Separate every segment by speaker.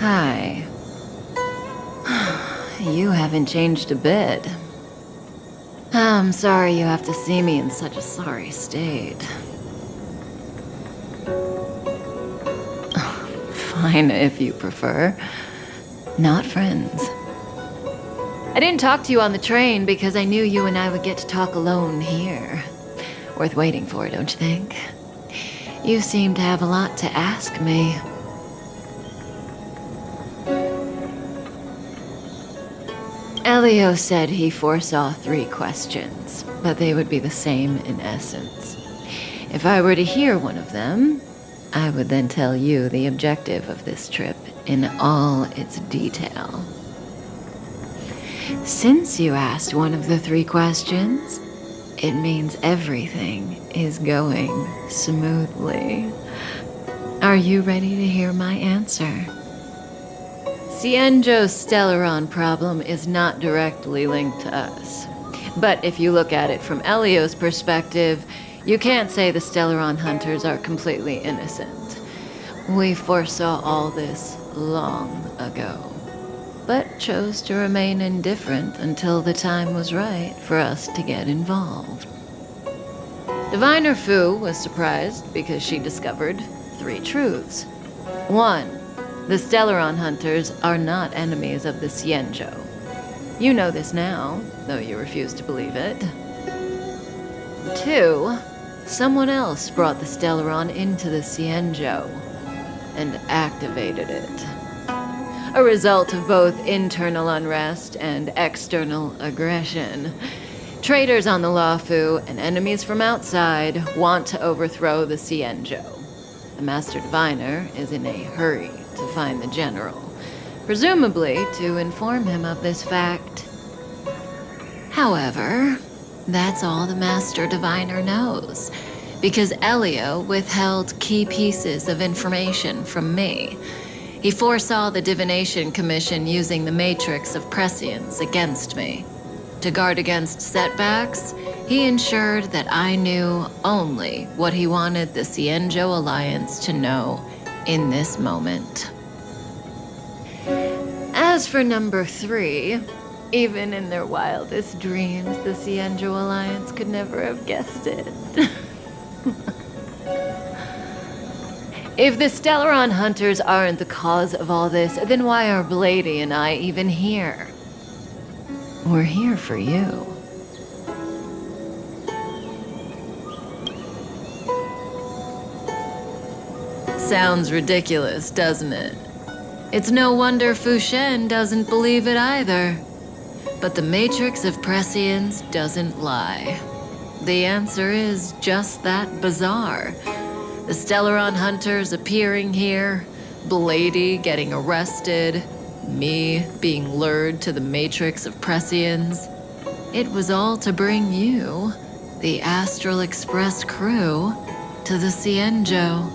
Speaker 1: Hi. You haven't changed a bit. I'm sorry you have to see me in such a sorry state. Fine if you prefer. Not friends. I didn't talk to you on the train because I knew you and I would get to talk alone here. Worth waiting for, don't you think? You seem to have a lot to ask me. Elio said he foresaw 3 questions, but they would be the same in essence. If I were to hear one of them, I would then tell you the objective of this trip in all its detail. Since you asked one of the 3 questions, it means everything is going smoothly. Are you ready to hear my answer? Cienjo's Stellaron problem is not directly linked to us. But if you look at it from Elio's perspective, you can't say the Stellaron hunters are completely innocent. We foresaw all this long ago, but chose to remain indifferent until the time was right for us to get involved. Diviner Fu was surprised because she discovered 3 truths. 1. The Stellaron hunters are not enemies of the Cienjo. You know this now, though you refuse to believe it. 2. Someone else brought the Stellaron into the Cienjo and activated it. A result of both internal unrest and external aggression. Traitors on the Luofu and enemies from outside want to overthrow the Cienjo. The Master Diviner is in a hurry to find the General, presumably to inform him of this fact. However, that's all the Master Diviner knows, because Elio withheld key pieces of information from me. He foresaw the Divination Commission using the Matrix of Prescience against me. To guard against setbacks, he ensured that I knew only what he wanted the Cienjo Alliance to know in this moment. As for number 3, even in their wildest dreams, the Cienjo Alliance could never have guessed it. If the Stellaron hunters aren't the cause of all this, then why are Blady and I even here? We're here for you. Sounds ridiculous, doesn't it? It's no wonder Fu Shen doesn't believe it either. But the Matrix of Prescience doesn't lie. The answer is just that bizarre. The Stellaron hunters appearing here, Blady getting arrested, me being lured to the Matrix of Prescience. It was all to bring you, the Astral Express crew, to the Cienjo.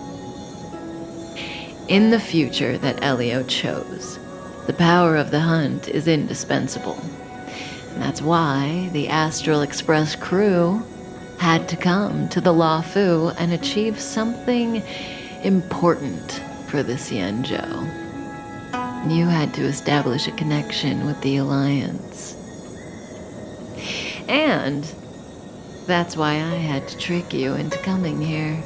Speaker 1: In the future that Elio chose, the power of the hunt is indispensable. And that's why the Astral Express crew had to come to the Luofu and achieve something important for the Cienjo. You had to establish a connection with the Alliance. And that's why I had to trick you into coming here.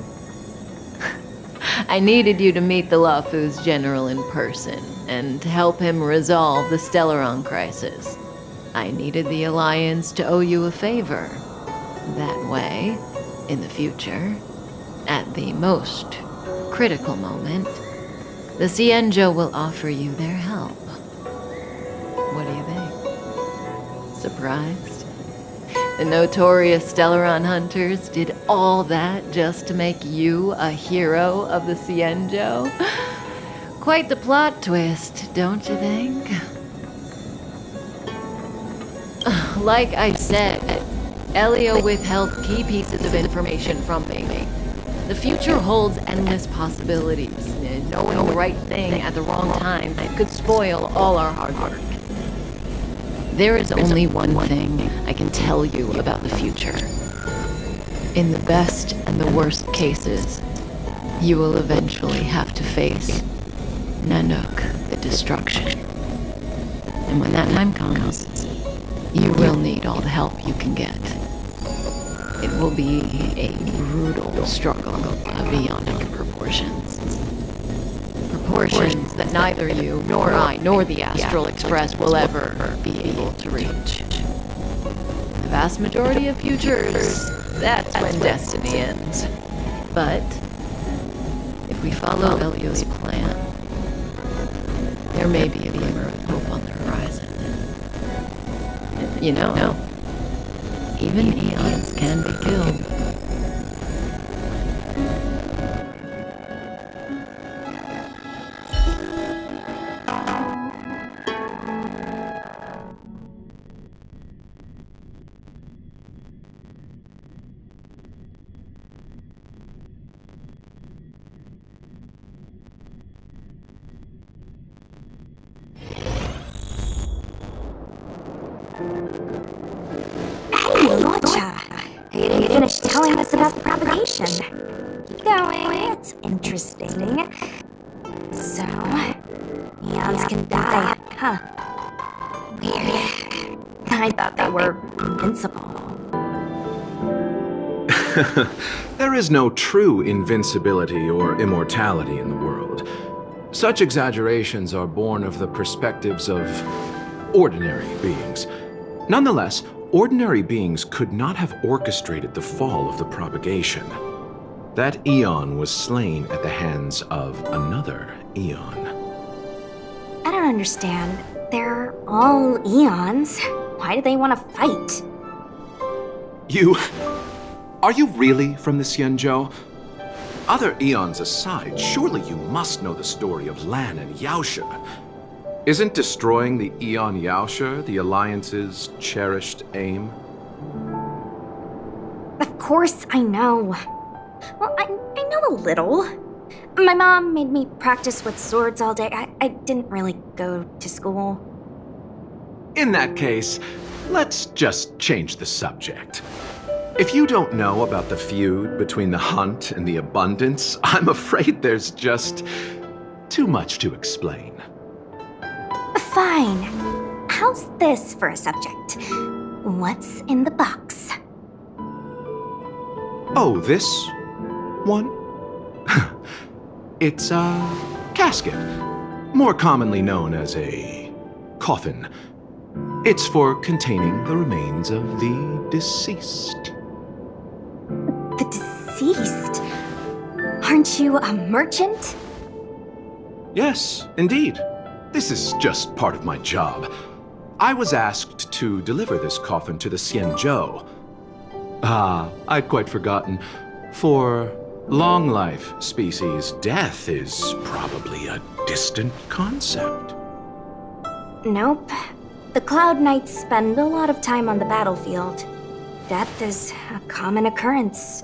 Speaker 1: I needed you to meet the Luofu's general in person and to help him resolve the Stellaron crisis. I needed the Alliance to owe you a favor. That way, in the future, at the most critical moment, the Cienjo will offer you their help. What do you think? Surprised? The notorious Stellaron hunters did all that just to make you a hero of the Cienjo? Quite the plot twist, don't you think? Like I said, Elio withheld key pieces of information from me. The future holds endless possibilities. Knowing the right thing at the wrong time could spoil all our hard work. There is only one thing I can tell you about the future. In the best and the worst cases, you will eventually have to face Nanook, the destruction. And when that time comes, you will need all the help you can get. It will be a brutal struggle of eonic proportions. Proportions that neither you, nor I, nor the Astral Express will ever be able to reach. The vast majority of futures, that's when destiny ends. But if we follow Elio's plan, there may be a glimmer of hope on the horizon. You know, even eons can be killed.
Speaker 2: You didn't finish telling us about the propagation. Keep going, it's interesting. So, eons can die, huh? Weird. I thought they were invincible.
Speaker 3: There is no true invincibility or immortality in the world. Such exaggerations are born of the perspectives of ordinary beings. Nonetheless, ordinary beings could not have orchestrated the fall of the propagation. That eon was slain at the hands of another eon.
Speaker 2: I don't understand. They're all eons. Why do they want to fight?
Speaker 3: Are you really from the Xianzhou? Other eons aside, surely you must know the story of Lan and Yaoshe. Isn't destroying the Eon Yaoshe the Alliance's cherished aim?
Speaker 2: Of course I know. Well, I know a little. My mom made me practice with swords all day. I didn't really go to school.
Speaker 3: In that case, let's just change the subject. If you don't know about the feud between the Hunt and the Abundance, I'm afraid there's just too much to explain.
Speaker 2: Fine. How's this for a subject? What's in the box?
Speaker 3: Oh, this one? It's a casket, more commonly known as a coffin. It's for containing the remains of the deceased.
Speaker 2: The deceased? Aren't you a merchant?
Speaker 3: Yes, indeed. This is just part of my job. I was asked to deliver this coffin to the Xianzhou. I'd quite forgotten. For long life species, death is probably a distant concept.
Speaker 2: Nope. The Cloud Knights spend a lot of time on the battlefield. Death is a common occurrence.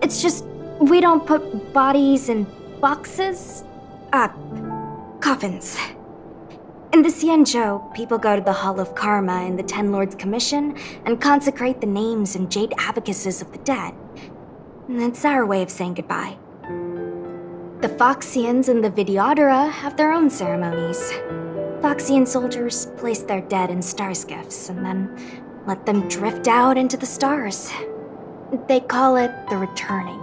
Speaker 2: It's just we don't put bodies in boxes. Coffins. In the Xianzhou, people go to the Hall of Karma in the Ten Lords Commission and consecrate the names and jade abacuses of the dead. It's our way of saying goodbye. The Foxians and the Videodora have their own ceremonies. Foxian soldiers place their dead in star skiffs and then let them drift out into the stars. They call it the returning.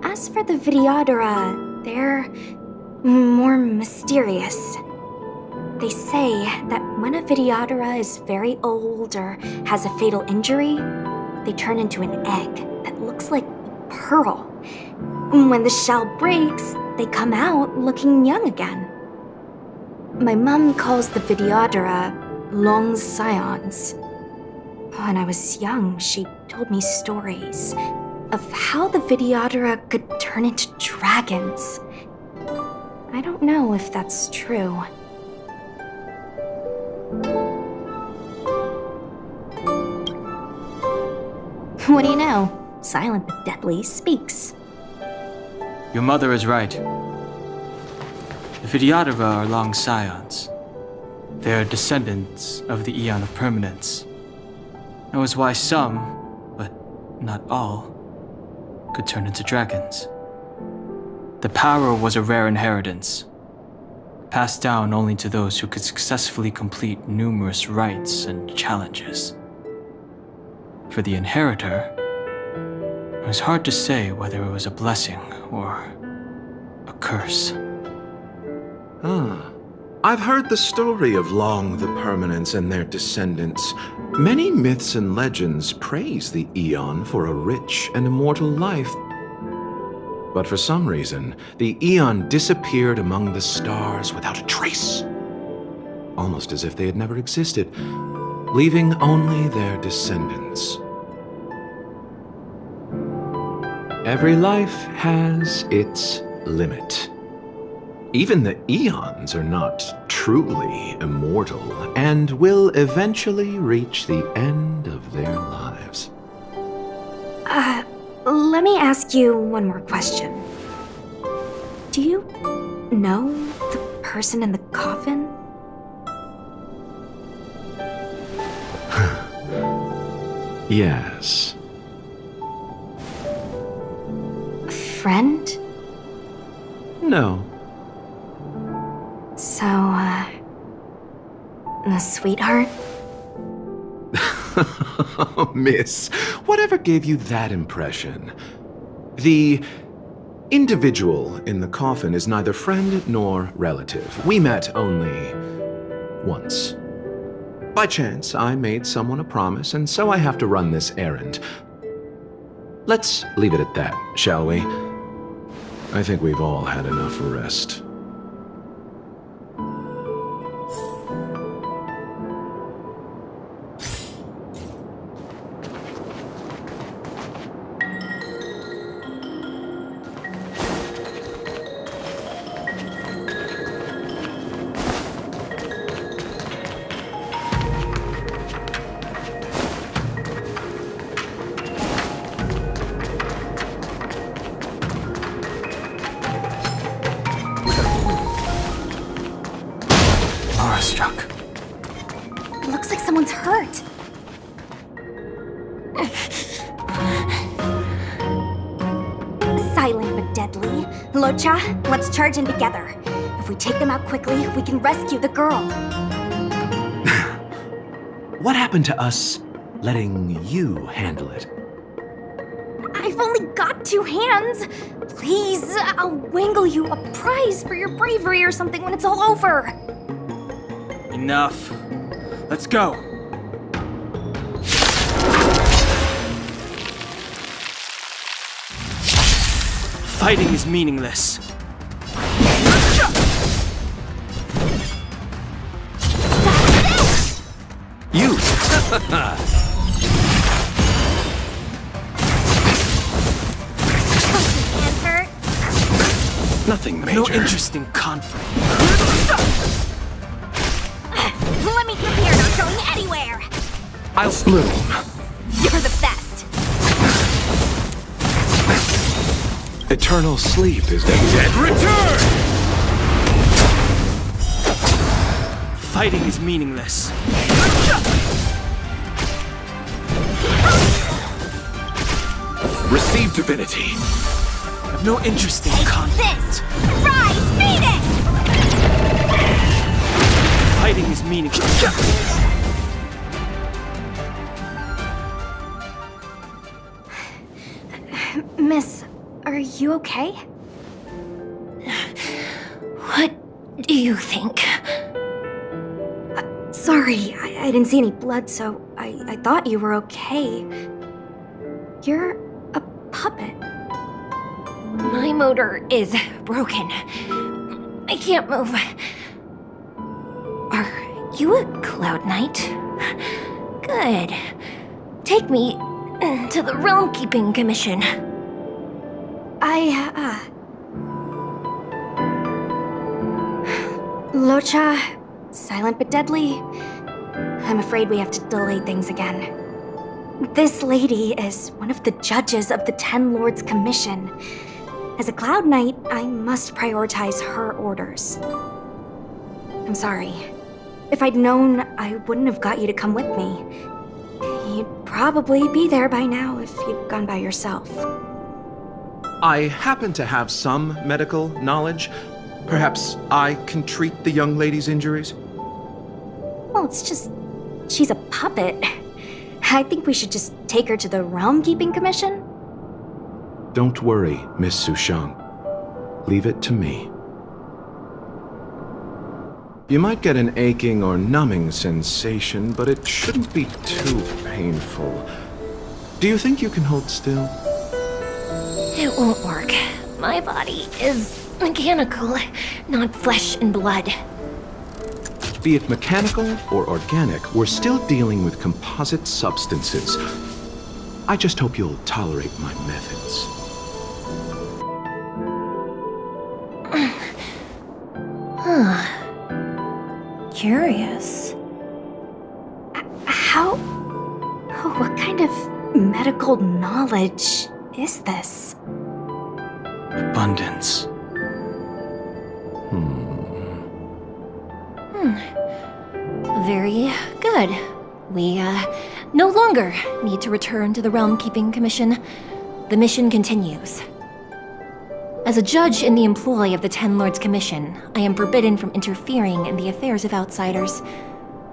Speaker 2: As for the Videodora, they're more mysterious. They say that when a Videodora is very old or has a fatal injury, they turn into an egg that looks like a pearl. When the shell breaks, they come out looking young again. My mom calls the Videodora long scions. When I was young, she told me stories of how the Videodora could turn into dragons. I don't know if that's true. What do you know? Silent but deadly speaks.
Speaker 4: Your mother is right. The Videodora are long scions. They are descendants of the Eon of Permanence. That was why some, but not all, could turn into dragons. The power was a rare inheritance, passed down only to those who could successfully complete numerous rites and challenges. For the inheritor, it was hard to say whether it was a blessing or a curse.
Speaker 3: I've heard the story of Long the Permanents and their descendants. Many myths and legends praise the Eon for a rich and immortal life. But for some reason, the Eon disappeared among the stars without a trace. Almost as if they had never existed, leaving only their descendants. Every life has its limit. Even the Eons are not truly immortal and will eventually reach the end of their lives.
Speaker 2: Let me ask you one more question. Do you know the person in the coffin?
Speaker 3: Yes.
Speaker 2: Friend?
Speaker 3: No.
Speaker 2: So, a sweetheart?
Speaker 3: Miss, whatever gave you that impression? The individual in the coffin is neither friend nor relative. We met only once. By chance, I made someone a promise, and so I have to run this errand. Let's leave it at that, shall we? I think we've all had enough rest.
Speaker 4: Struck.
Speaker 2: Looks like someone's hurt. Silent but deadly. Locha, let's charge in together. If we take them out quickly, we can rescue the girl.
Speaker 3: What happened to us letting you handle it?
Speaker 2: I've only got 2 hands. Please, I'll wangle you a prize for your bravery or something when it's all over.
Speaker 4: Enough. Let's go. Fighting is meaningless.
Speaker 3: You!
Speaker 2: Hands hurt.
Speaker 3: Nothing major.
Speaker 4: No interest in conflict.
Speaker 2: Let me through here, not going anywhere.
Speaker 3: I'll bloom.
Speaker 2: You're the best.
Speaker 3: Eternal sleep is dead. Return!
Speaker 4: Fighting is meaningless.
Speaker 3: Receive divinity.
Speaker 4: I have no interest in conflict.
Speaker 2: This! Rise, Phoenix!
Speaker 4: Fighting is meaningless.
Speaker 2: Miss, are you okay?
Speaker 5: What do you think?
Speaker 2: Sorry, I didn't see any blood, so I thought you were okay. You're a puppet.
Speaker 5: My motor is broken. I can't move. Are you a Cloud Knight? Good. Take me to the Realm Keeping Commission.
Speaker 2: Locha, silent but deadly. I'm afraid we have to delay things again. This lady is one of the judges of the 10 Lords Commission. As a Cloud Knight, I must prioritize her orders. I'm sorry. If I'd known, I wouldn't have got you to come with me. You'd probably be there by now if you'd gone by yourself.
Speaker 3: I happen to have some medical knowledge. Perhaps I can treat the young lady's injuries?
Speaker 2: Well, it's just... she's a puppet. I think we should just take her to the Realm Keeping Commission.
Speaker 3: Don't worry, Miss Sushang. Leave it to me. You might get an aching or numbing sensation, but it shouldn't be too painful. Do you think you can hold still?
Speaker 5: It won't work. My body is mechanical, not flesh and blood.
Speaker 3: Be it mechanical or organic, we're still dealing with composite substances. I just hope you'll tolerate my methods.
Speaker 5: Curious.
Speaker 2: How... oh, what kind of medical knowledge is this?
Speaker 4: Abundance.
Speaker 5: Very good. We, no longer need to return to the Realm Keeping Commission. The mission continues. As a judge in the employ of the Ten Lords Commission, I am forbidden from interfering in the affairs of outsiders.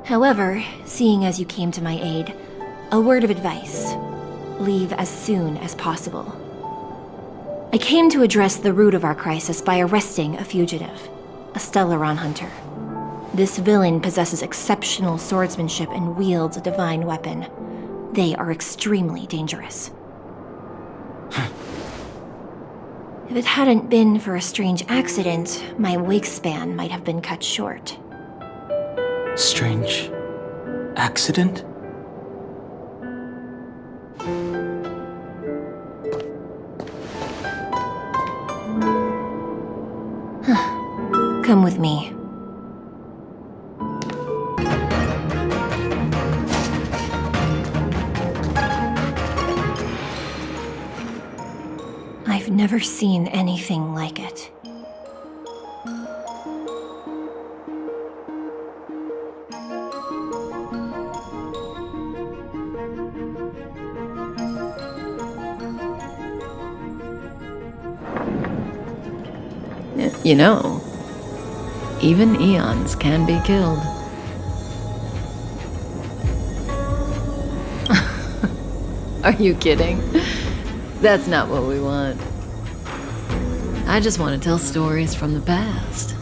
Speaker 5: However, seeing as you came to my aid, a word of advice. Leave as soon as possible. I came to address the root of our crisis by arresting a fugitive, a Stellaron hunter. This villain possesses exceptional swordsmanship and wields a divine weapon. They are extremely dangerous. If it hadn't been for a strange accident, my wakespan might have been cut short.
Speaker 4: Strange accident?
Speaker 5: Come with me. I've never seen anything like it.
Speaker 1: You know, even eons can be killed. Are you kidding? That's not what we want. I just want to tell stories from the past.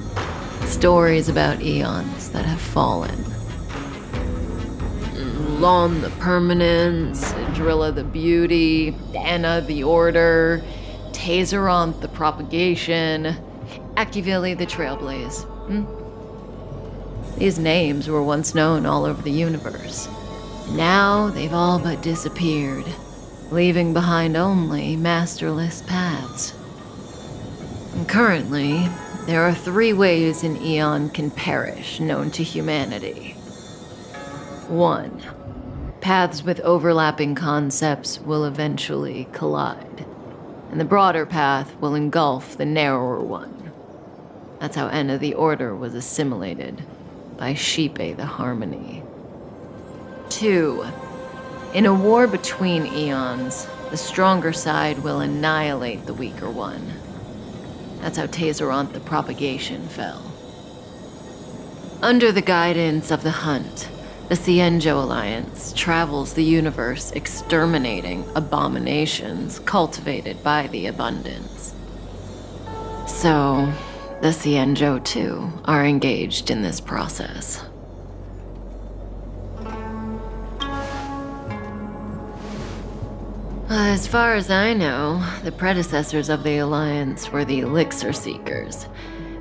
Speaker 1: Stories about eons that have fallen. Lon the Permanence, Drilla the Beauty, Anna the Order, Tazeronth the Propagation, Akivili the Trailblaze. These names were once known all over the universe. Now they've all but disappeared, leaving behind only masterless paths. And currently, there are 3 ways an eon can perish known to humanity. 1. Paths with overlapping concepts will eventually collide, and the broader path will engulf the narrower one. That's how Enna the Order was assimilated by Shipe the Harmony. 2. In a war between eons, the stronger side will annihilate the weaker one. That's how Tazeronth the Propagation fell. Under the guidance of the Hunt, the Cienjo Alliance travels the universe exterminating abominations cultivated by the Abundance. So, the Cienjo, too, are engaged in this process. As far as I know, the predecessors of the Alliance were the Elixir Seekers.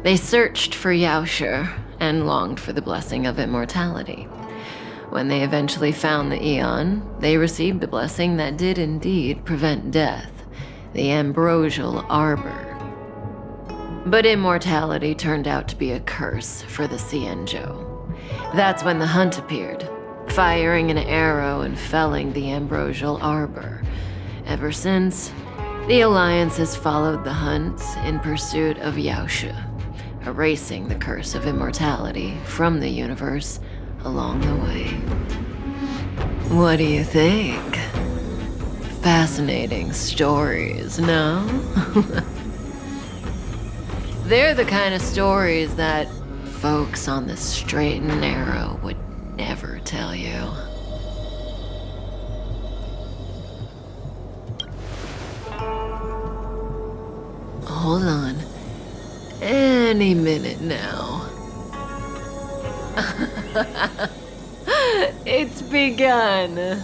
Speaker 1: They searched for Yaoshi and longed for the blessing of immortality. When they eventually found the Eon, they received the blessing that did indeed prevent death, the Ambrosial Arbor. But immortality turned out to be a curse for the Cienjo. That's when the Hunt appeared, firing an arrow and felling the Ambrosial Arbor. Ever since, the Alliance has followed the Hunt in pursuit of Yaoshi, erasing the curse of immortality from the universe along the way. What do you think? Fascinating stories, no? They're the kind of stories that folks on the straight and narrow would never tell you. Hold on. Any minute now. It's begun.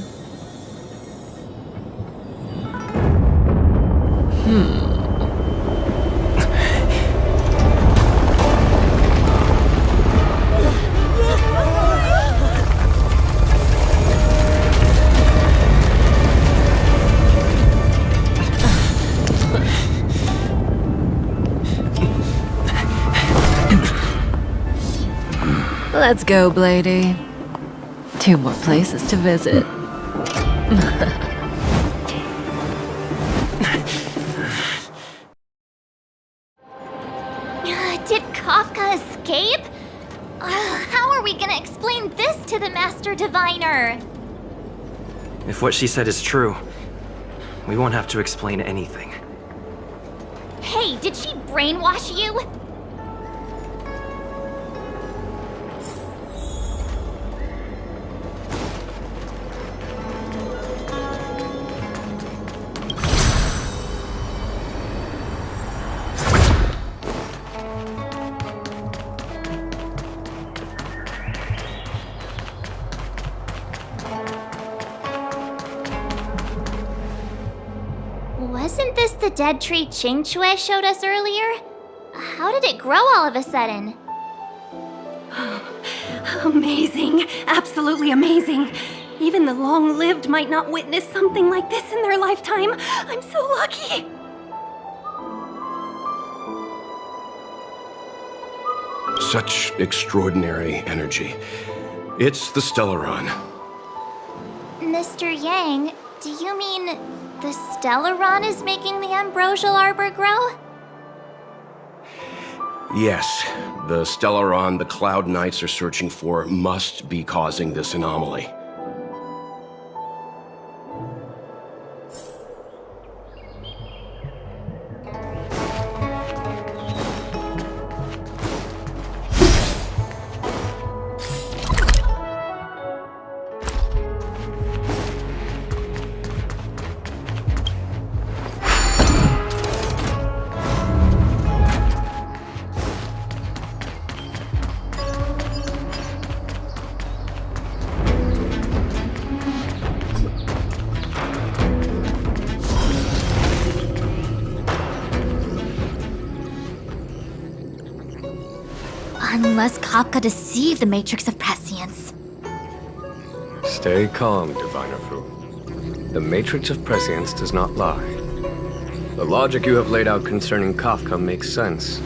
Speaker 1: Let's go, Blady. 2 more places to visit.
Speaker 6: Did Kafka escape? How are we gonna explain this to the Master Diviner?
Speaker 7: If what she said is true, we won't have to explain anything.
Speaker 6: Hey, did she brainwash you? Wasn't this the dead tree Qingque showed us earlier? How did it grow all of a sudden?
Speaker 8: Amazing. Absolutely amazing. Even the long-lived might not witness something like this in their lifetime. I'm so lucky.
Speaker 9: Such extraordinary energy. It's the Stellaron.
Speaker 6: Mr. Yang, do you mean the Stellaron is making the ambrosial arbor grow?
Speaker 9: Yes, the Stellaron the Cloud Knights are searching for must be causing this anomaly.
Speaker 6: Unless Kafka deceived the Matrix of Prescience.
Speaker 10: Stay calm, Diviner Fu. The Matrix of Prescience does not lie. The logic you have laid out concerning Kafka makes sense.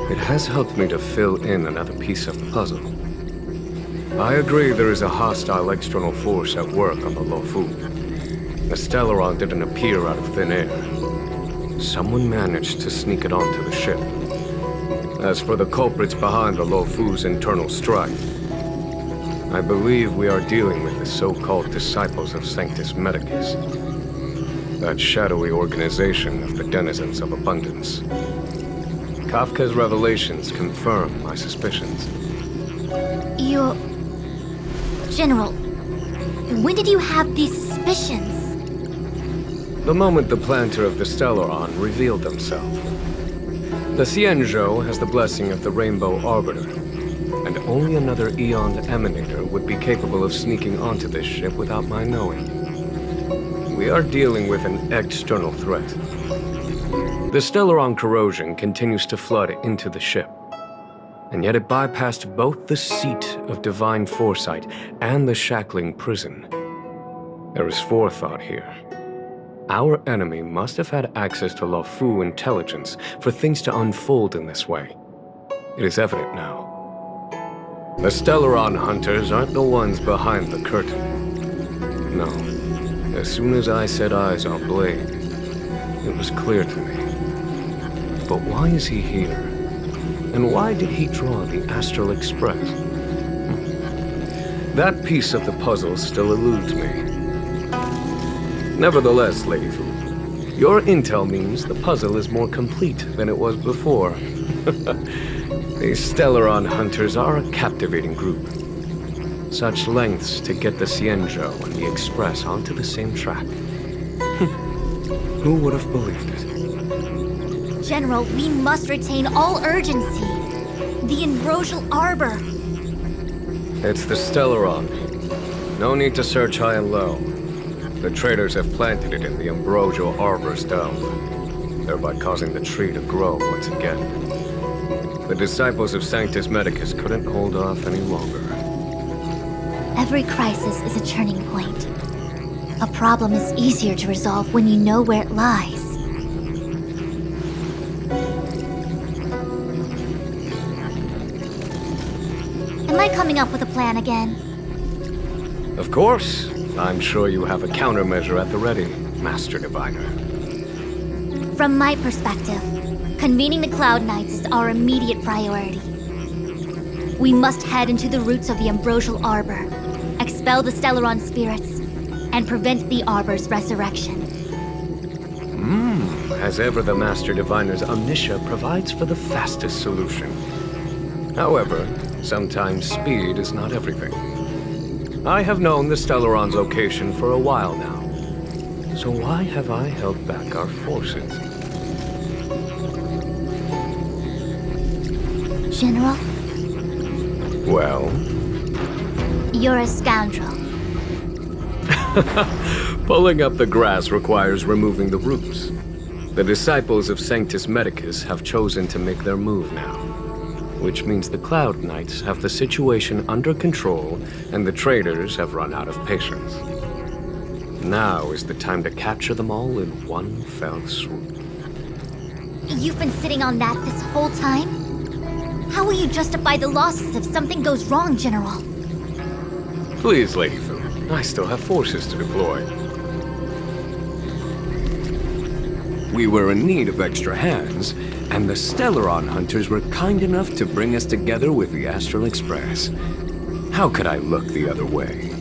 Speaker 10: It has helped me to fill in another piece of the puzzle. I agree there is a hostile external force at work on the Luofu. The Stellaron didn't appear out of thin air. Someone managed to sneak it onto the ship. As for the culprits behind the Luofu's internal strife, I believe we are dealing with the so-called Disciples of Sanctus Medicus. That shadowy organization of the denizens of abundance. Kafka's revelations confirm my suspicions.
Speaker 6: You... General, when did you have these suspicions?
Speaker 10: The moment the planter of the Stellaron revealed himself. The Xianzhou has the blessing of the Rainbow Arbiter, and only another Aeon Emanator would be capable of sneaking onto this ship without my knowing. We are dealing with an external threat. The Stellaron corrosion continues to flood into the ship, and yet it bypassed both the seat of divine foresight and the shackling prison. There is forethought here. Our enemy must have had access to Luofu intelligence for things to unfold in this way. It is evident now. The Stellaron hunters aren't the ones behind the curtain. No. As soon as I set eyes on Blade, it was clear to me. But why is he here? And why did he draw the Astral Express? That piece of the puzzle still eludes me. Nevertheless, Lady Fu, Your intel means the puzzle is more complete than it was before. These Stellaron hunters are a captivating group. Such lengths to get the Cienjo and the Express onto the same track. Who would have believed it?
Speaker 6: General, we must retain all urgency. The Ambrosial Arbor.
Speaker 10: It's the Stellaron. No need to search high and low. The traders have planted it in the Ambrosial Arbor's dome, thereby causing the tree to grow once again. The disciples of Sanctus Medicus couldn't hold off any longer.
Speaker 6: Every crisis is a turning point. A problem is easier to resolve when you know where it lies. Am I coming up with a plan again?
Speaker 10: Of course. I'm sure you have a countermeasure at the ready, Master Diviner.
Speaker 6: From my perspective, convening the Cloud Knights is our immediate priority. We must head into the roots of the Ambrosial Arbor, expel the Stellaron spirits, and prevent the Arbor's resurrection.
Speaker 10: As ever, the Master Diviner's omniscia provides for the fastest solution. However, sometimes speed is not everything. I have known the Stellaron's location for a while now. So why have I held back our forces?
Speaker 6: General,
Speaker 10: Well,
Speaker 6: you're a scoundrel.
Speaker 10: pulling up the grass requires removing the roots. The disciples of Sanctus Medicus have chosen to make their move now, which means the Cloud Knights have the situation under control and the traders have run out of patience. Now is the time to capture them all in one fell swoop.
Speaker 6: You've been sitting on that this whole time? How will you justify the losses if something goes wrong, General?
Speaker 10: Please, Lady Fu, I still have forces to deploy. We were in need of extra hands, and the Stellaron hunters were kind enough to bring us together with the Astral Express. How could I look the other way?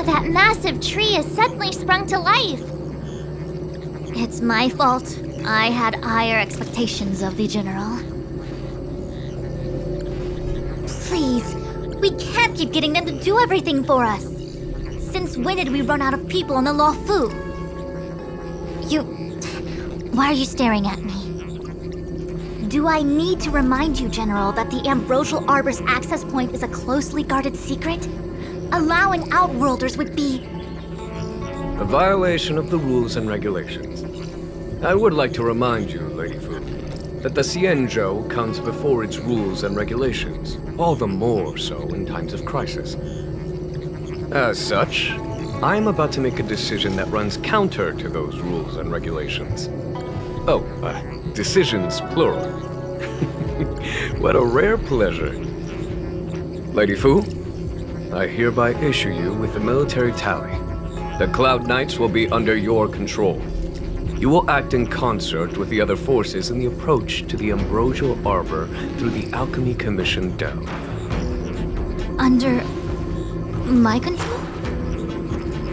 Speaker 6: That massive tree has suddenly sprung to life. It's my fault. I had higher expectations of the General. Please, we can't keep getting them to do everything for us. Since when did we run out of people on the Law Fu? Why are you staring at me? Do I need to remind you, General, that the Ambrosial Arbor's access point is a closely guarded secret? Allowing Outworlders would be...
Speaker 10: A violation of the rules and regulations. I would like to remind you, Lady Fu, that the Cienjo comes before its rules and regulations, all the more so in times of crisis. As such, I'm about to make a decision that runs counter to those rules and regulations. Oh, decisions plural. What a rare pleasure. Lady Fu, I hereby issue you with a military tally. The Cloud Knights will be under your control. You will act in concert with the other forces in the approach to the Ambrosial Arbor through the Alchemy Commission delve.
Speaker 6: Under... my control?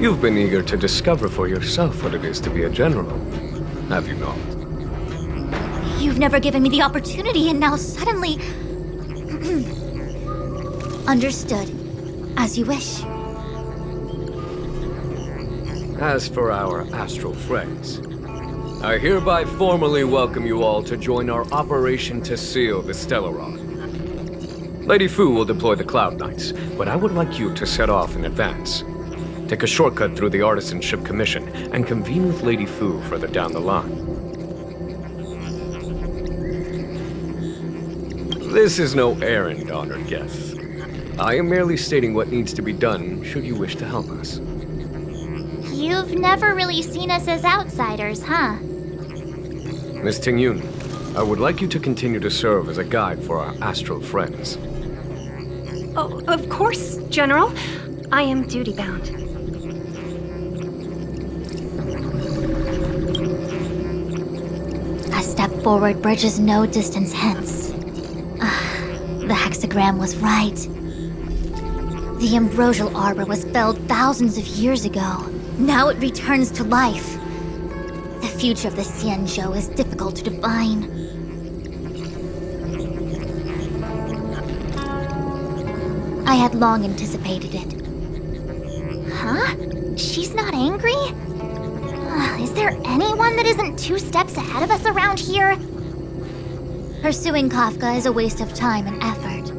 Speaker 10: You've been eager to discover for yourself what it is to be a general, have you not?
Speaker 6: You've never given me the opportunity, and now suddenly... Understood. As you wish.
Speaker 10: As for our astral friends, I hereby formally welcome you all to join our operation to seal the Stellaron. Lady Fu will deploy the Cloud Knights, but I would like you to set off in advance. Take a shortcut through the Artisanship Commission and convene with Lady Fu further down the line. This is no errand, honored guests. I am merely stating what needs to be done should you wish to help us.
Speaker 6: You've never really seen us as outsiders, huh?
Speaker 10: Miss Tingyun, I would like you to continue to serve as a guide for our astral friends.
Speaker 8: Oh, of course, General. I am duty-bound.
Speaker 6: A step forward bridges no distance hence. The hexagram was right. The ambrosial arbor was felled thousands of years ago. Now it returns to life. The future of the Xianzhou is difficult to define. I had long anticipated it. Huh? She's not angry? Is there anyone that isn't 2 steps ahead of us around here? Pursuing Kafka is a waste of time and effort.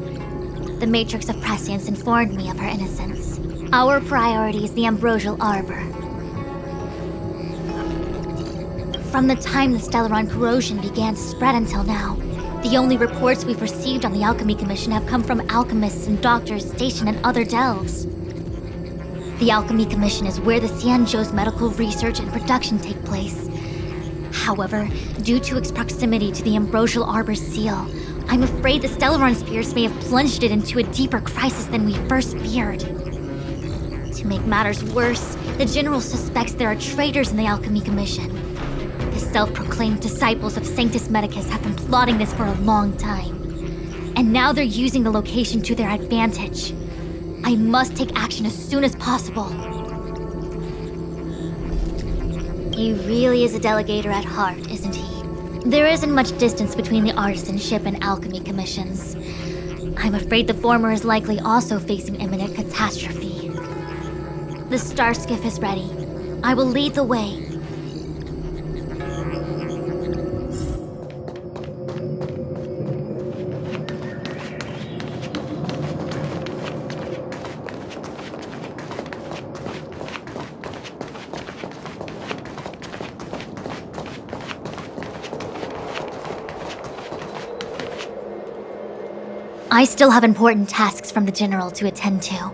Speaker 6: The Matrix of Prescience informed me of her innocence. Our priority is the ambrosial arbor. From the time the Stellaron corrosion began to spread until now, the only reports we've received on the Alchemy Commission have come from alchemists and doctors stationed in other delves. The Alchemy Commission is where the Xianzhou's medical research and production take place. However, due to its proximity to the ambrosial arbor's seal, I'm afraid the Stellaron spirits may have plunged it into a deeper crisis than we first feared. To make matters worse, the General suspects there are traitors in the Alchemy Commission. The self-proclaimed disciples of Sanctus Medicus have been plotting this for a long time. And now they're using the location to their advantage. I must take action as soon as possible. He really is a delegator at heart, isn't he? There isn't much distance between the artisanship and alchemy commissions. I'm afraid the former is likely also facing imminent catastrophe. The star skiff is ready. I will lead the way. I still have important tasks from the General to attend to.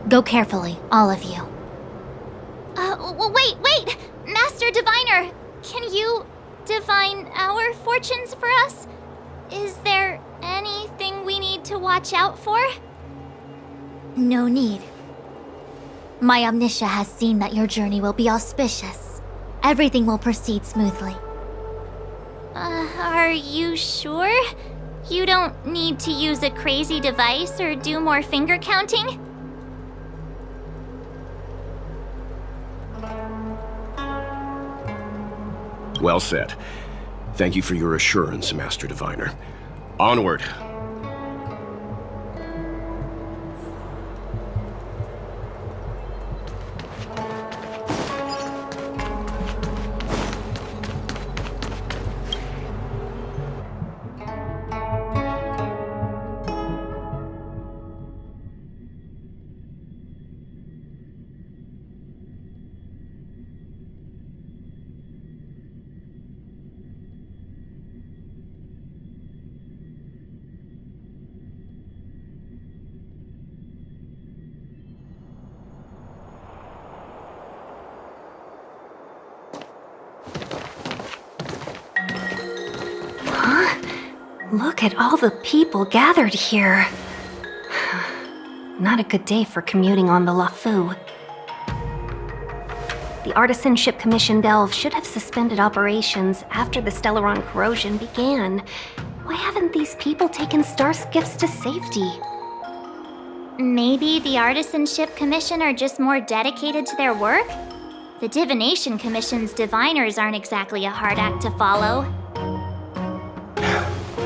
Speaker 6: Go carefully, all of you. Wait! Master Diviner! Can you divine our fortunes for us? Is there anything we need to watch out for? No need. My Omniscia has seen that your journey will be auspicious. Everything will proceed smoothly. Are you sure? You don't need to use a crazy device or do more finger counting?
Speaker 9: Well said. Thank you for your assurance, Master Diviner. Onward.
Speaker 8: Look at all the people gathered here. Not a good day for commuting on the LaFu. The Artisanship Commission Delve should have suspended operations after the Stellaron corrosion began. Why haven't these people taken star skiffs to safety?
Speaker 6: Maybe the Artisanship Commission are just more dedicated to their work? The Divination Commission's diviners aren't exactly a hard act to follow.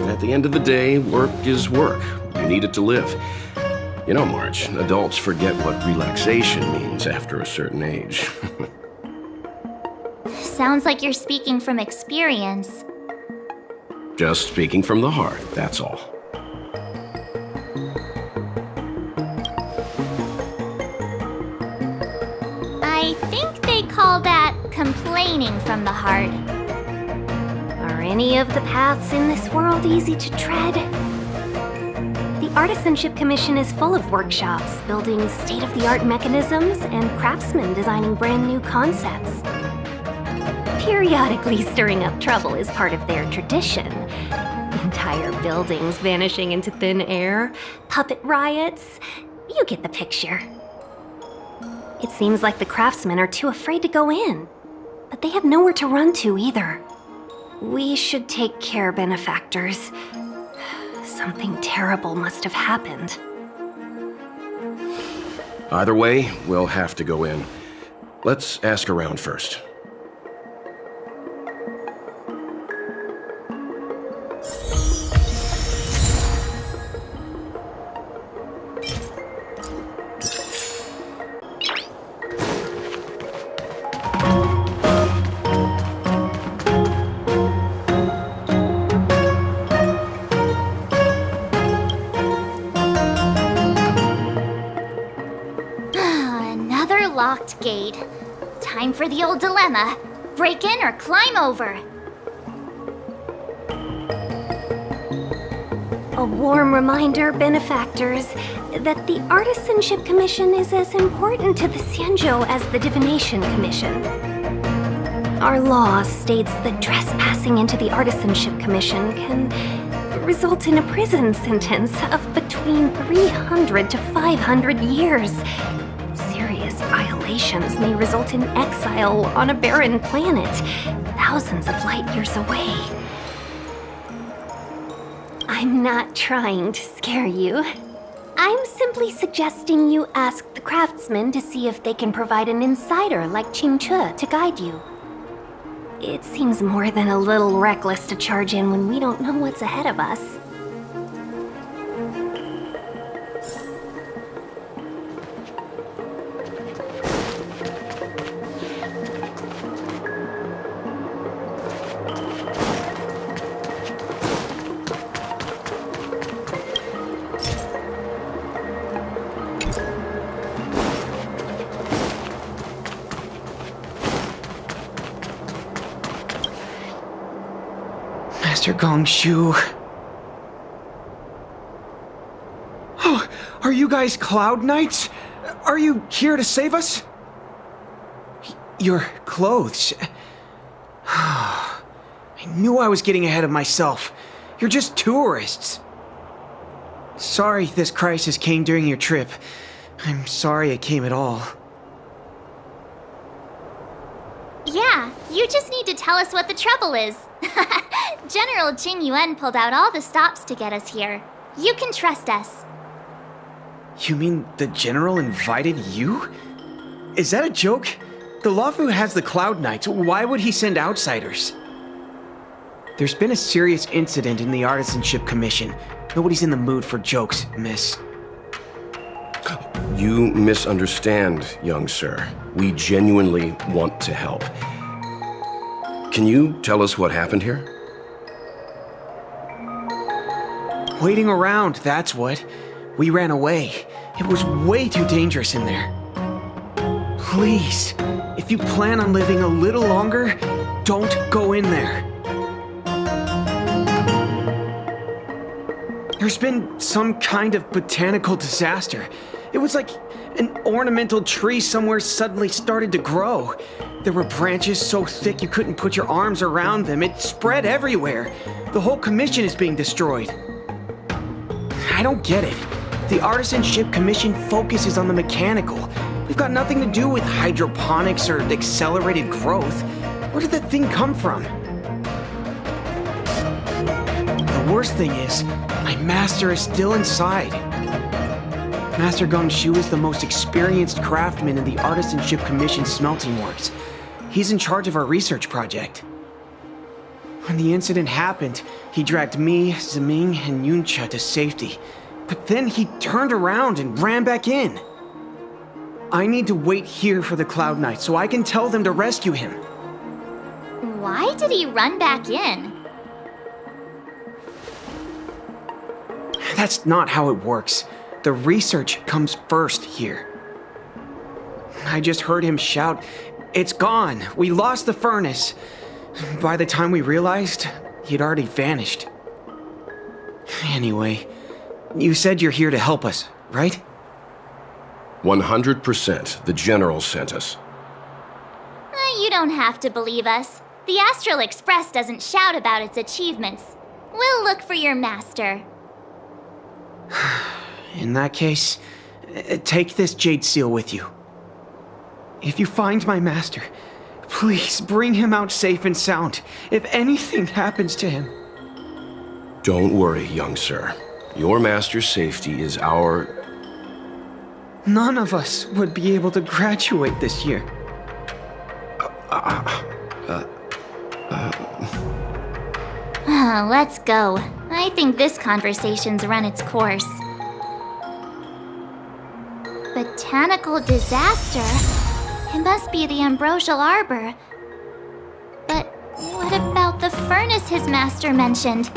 Speaker 9: At the end of the day, work is work. You need it to live. You know, March, adults forget what relaxation means after a certain age.
Speaker 6: Sounds like you're speaking from experience.
Speaker 9: Just speaking from the heart, that's all.
Speaker 6: I think they call that complaining from the heart.
Speaker 8: Are any of the paths in this world easy to tread? The Artisanship Commission is full of workshops, building state-of-the-art mechanisms, and craftsmen designing brand new concepts. Periodically stirring up trouble is part of their tradition. Entire buildings vanishing into thin air, puppet riots. You get the picture. It seems like the craftsmen are too afraid to go in, but they have nowhere to run to either. We should take care, benefactors. Something terrible must have happened.
Speaker 9: Either way, we'll have to go in. Let's ask around first.
Speaker 6: Another locked gate. Time for the old dilemma. Break in or climb over.
Speaker 8: A warm reminder, benefactors, that the Artisanship Commission is as important to the Xianzhou as the Divination Commission. Our law states that trespassing into the Artisanship Commission can result in a prison sentence of between 300 to 500 years. Serious violations may result in exile on a barren planet, thousands of light years away. I'm not trying to scare you. I'm simply suggesting you ask the craftsmen to see if they can provide an insider like choo to guide you. It seems more than a little reckless to charge in when we don't know what's ahead of us.
Speaker 11: Master Gongshu. Oh, are you guys Cloud Knights? Are you here to save us? Your clothes. I knew I was getting ahead of myself. You're just tourists. Sorry this crisis came during your trip. I'm sorry it came at all.
Speaker 6: Yeah, you just need to tell us what the trouble is. General Jing Yuan pulled out all the stops to get us here. You can trust us.
Speaker 11: You mean the General invited you? Is that a joke? The Luofu has the Cloud Knights. Why would he send outsiders? There's been a serious incident in the Artisanship Commission. Nobody's in the mood for jokes, miss.
Speaker 9: You misunderstand, young sir. We genuinely want to help. Can you tell us what happened here?
Speaker 11: Waiting around, that's what. We ran away. It was way too dangerous in there. Please, if you plan on living a little longer, don't go in there. There's been some kind of botanical disaster. It was like an ornamental tree somewhere suddenly started to grow. There were branches so thick you couldn't put your arms around them. It spread everywhere. The whole commission is being destroyed. I don't get it. The Artisanship Commission focuses on the mechanical. We've got nothing to do with hydroponics or accelerated growth. Where did that thing come from? The worst thing is, my master is still inside. Master Gongshu is the most experienced craftsman in the Artisanship Commission smelting works. He's in charge of our research project. When the incident happened, he dragged me, Ziming, and Yuncha to safety. But then he turned around and ran back in. I need to wait here for the Cloud Knights so I can tell them to rescue him.
Speaker 6: Why did he run back in?
Speaker 11: That's not how it works. The research comes first here. I just heard him shout, "It's gone! We lost the furnace!" By the time we realized, he'd already vanished. Anyway, you said you're here to help us, right?
Speaker 9: 100%. The General sent us.
Speaker 6: You don't have to believe us. The Astral Express doesn't shout about its achievements. We'll look for your master.
Speaker 11: In that case, take this jade seal with you. If you find my master, please bring him out safe and sound, if anything happens to him.
Speaker 9: Don't worry, young sir. Your master's safety is our...
Speaker 11: none of us would be able to graduate this year.
Speaker 6: Let's go. I think this conversation's run its course. Botanical disaster? It must be the Ambrosial Arbor. But what about the furnace his master mentioned?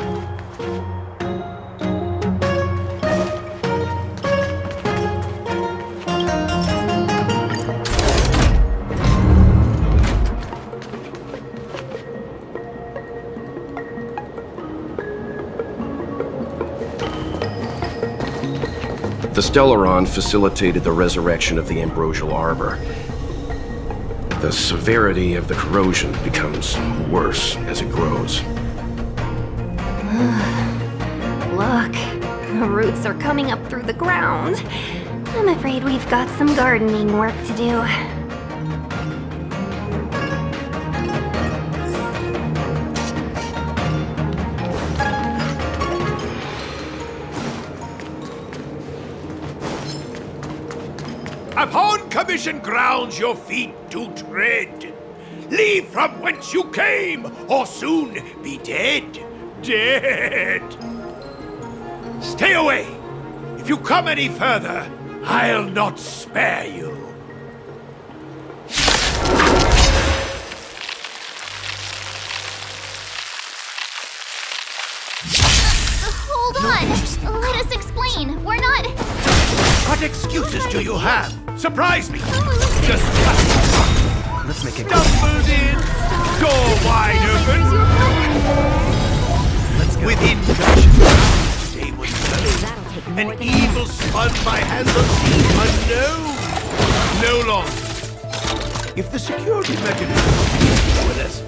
Speaker 9: The Stellaron facilitated the resurrection of the Ambrosial Arbor. The severity of the corrosion becomes worse as it grows.
Speaker 8: Look, the roots are coming up through the ground. I'm afraid we've got some gardening work to do.
Speaker 12: Upon commission grounds your feet do tread. Leave from whence you came, or soon be dead. Dead. Stay away. If you come any further, I'll not spare you.
Speaker 6: Hold on! Let us explain. We're not...
Speaker 12: What excuses do you have? Surprise me. Just
Speaker 7: Let's make it
Speaker 12: stumbled in, door wide open.
Speaker 7: Let's go.
Speaker 12: Within commission grounds today was so. An evil spun by hands unseen, unknown. No longer. If the security mechanism is with us,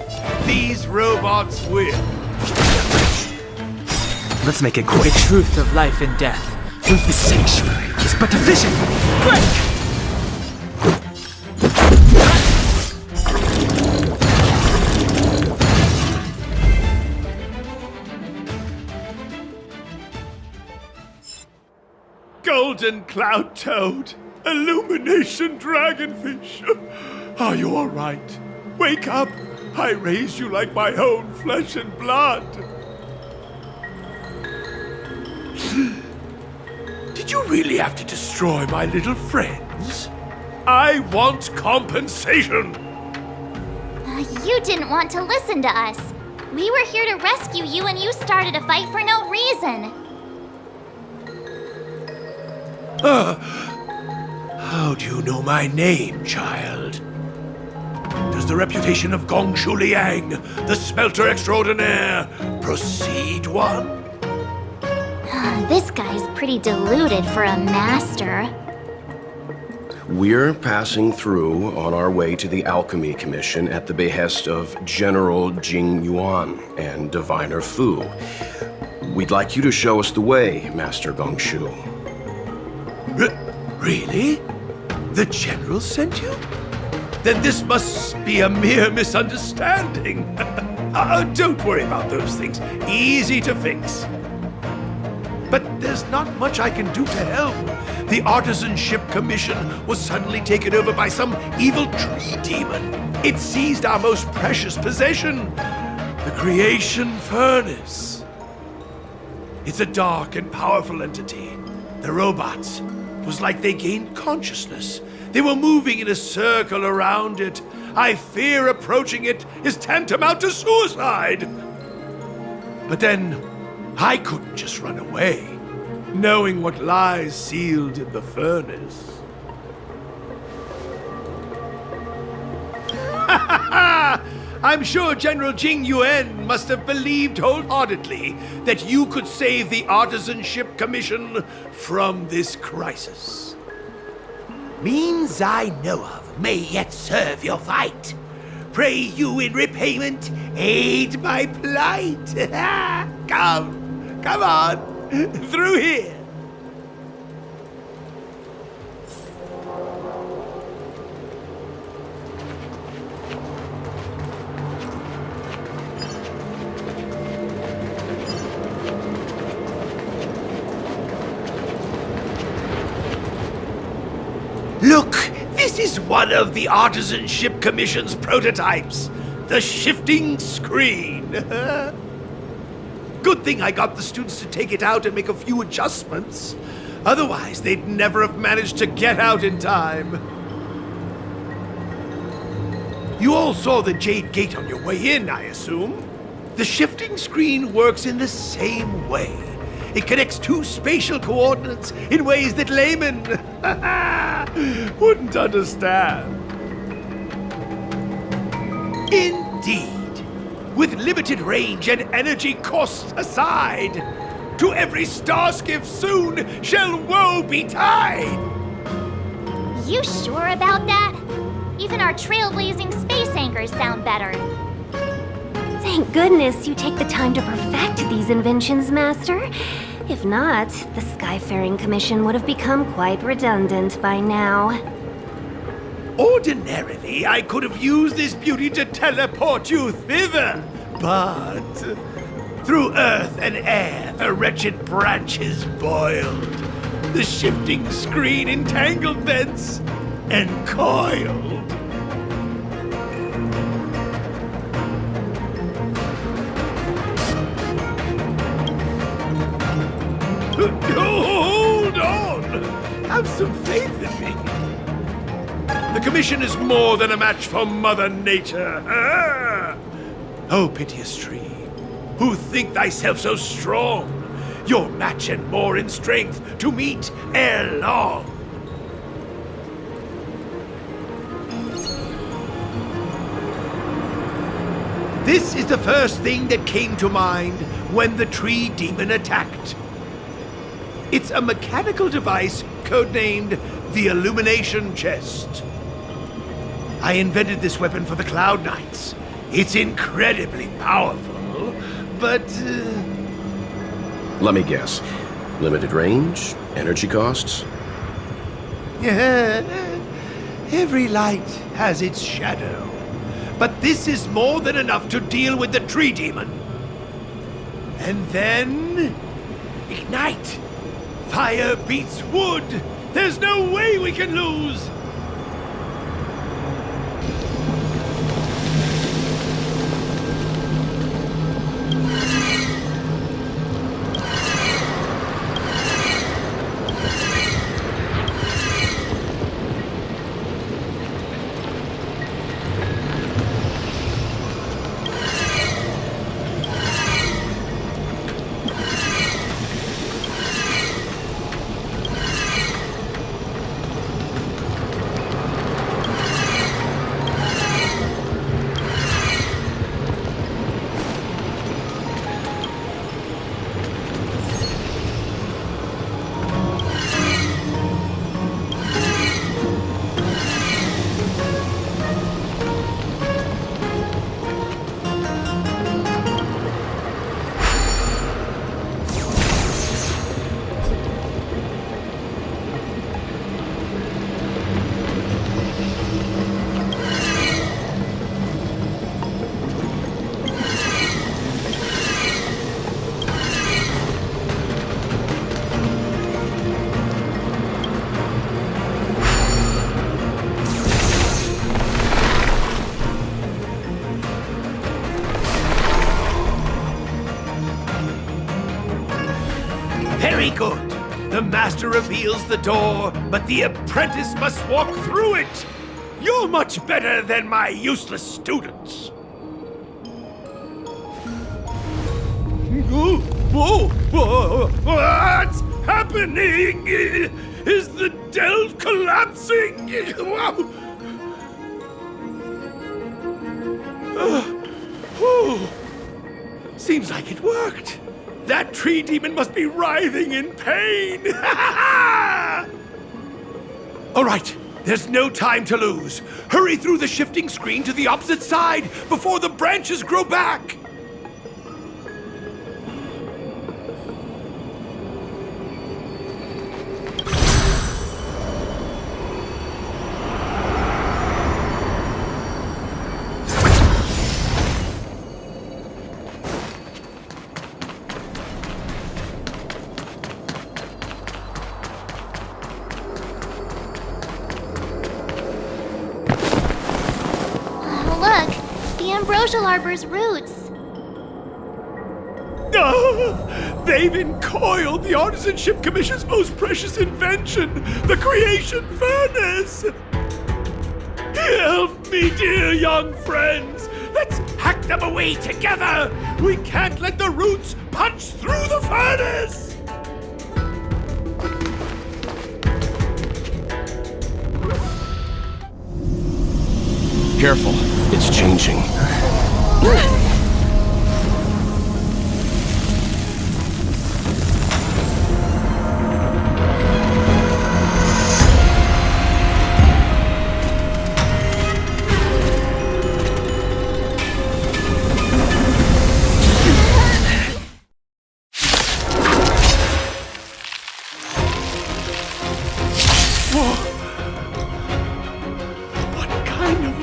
Speaker 12: these robots will.
Speaker 7: Let's make it quick.
Speaker 4: The truth of life and death. With the sanctuary is but a vision. Break!
Speaker 12: Golden cloud toad, illumination dragonfish. Are you all right? Wake up! I raised you like my own flesh and blood. Did you really have to destroy my little friends? I want compensation.
Speaker 6: You didn't want to listen to us. We were here to rescue you and you started a fight for no reason.
Speaker 12: How do you know my name, child? Does the reputation of Gongshu Liang, the smelter extraordinaire, precede one?
Speaker 6: This guy's pretty deluded for a master.
Speaker 9: We're passing through on our way to the Alchemy Commission at the behest of General Jing Yuan and Diviner Fu. We'd like you to show us the way, Master Gongshu.
Speaker 12: Really? The General sent you? Then this must be a mere misunderstanding. Don't worry about those things. Easy to fix. But there's not much I can do to help. The Artisanship Commission was suddenly taken over by some evil tree demon. It seized our most precious possession, the Creation Furnace. It's a dark and powerful entity. The robots, it was like they gained consciousness. They were moving in a circle around it. I fear approaching it is tantamount to suicide. But then, I couldn't just run away, knowing what lies sealed in the furnace. I'm sure General Jing Yuan must have believed wholeheartedly that you could save the Artisanship Commission from this crisis. Means I know of may yet serve your fight. Pray you in repayment aid my plight. Come on, through here. Look, this is one of the Artisanship Commission's prototypes. The shifting screen. Good thing I got the students to take it out and make a few adjustments. Otherwise, they'd never have managed to get out in time. You all saw the Jade Gate on your way in, I assume? The shifting screen works in the same way. It connects two spatial coordinates in ways that laymen wouldn't understand. Indeed. With limited range and energy costs aside, to every starskiff soon shall woe betide!
Speaker 6: You sure about that? Even our trailblazing space anchors sound better.
Speaker 8: Thank goodness you take the time to perfect these inventions, Master. If not, the Skyfaring Commission would have become quite redundant by now.
Speaker 12: Ordinarily, I could have used this beauty to teleport you thither, but through earth and air the wretched branches boiled. The shifting screen entangled thence and coiled. Hold on! Have some faith in me. The Commission is more than a match for Mother Nature. Oh, piteous tree, who think thyself so strong, your match and more in strength to meet ere long. This is the first thing that came to mind when the tree demon attacked. It's a mechanical device codenamed the Illumination Chest. I invented this weapon for the Cloud Knights. It's incredibly powerful, but...
Speaker 9: Let me guess. Limited range? Energy costs?
Speaker 12: Yeah, every light has its shadow. But this is more than enough to deal with the tree demon. And then... ignite! Fire beats wood! There's no way we can lose! Very good. The master reveals the door, but the apprentice must walk through it. You're much better than my useless students. Whoa! What's happening? Is the delve collapsing? Seems like it worked. That tree demon must be writhing in pain! All right, there's no time to lose. Hurry through the shifting screen to the opposite side before the branches grow back!
Speaker 6: Ambrosial Arbor's roots.
Speaker 12: They've encoiled the Artisanship Commission's most precious invention, the Creation Furnace! Help me, dear young friends! Let's hack them away together! We can't let the roots punch through the furnace!
Speaker 9: Careful, it's changing.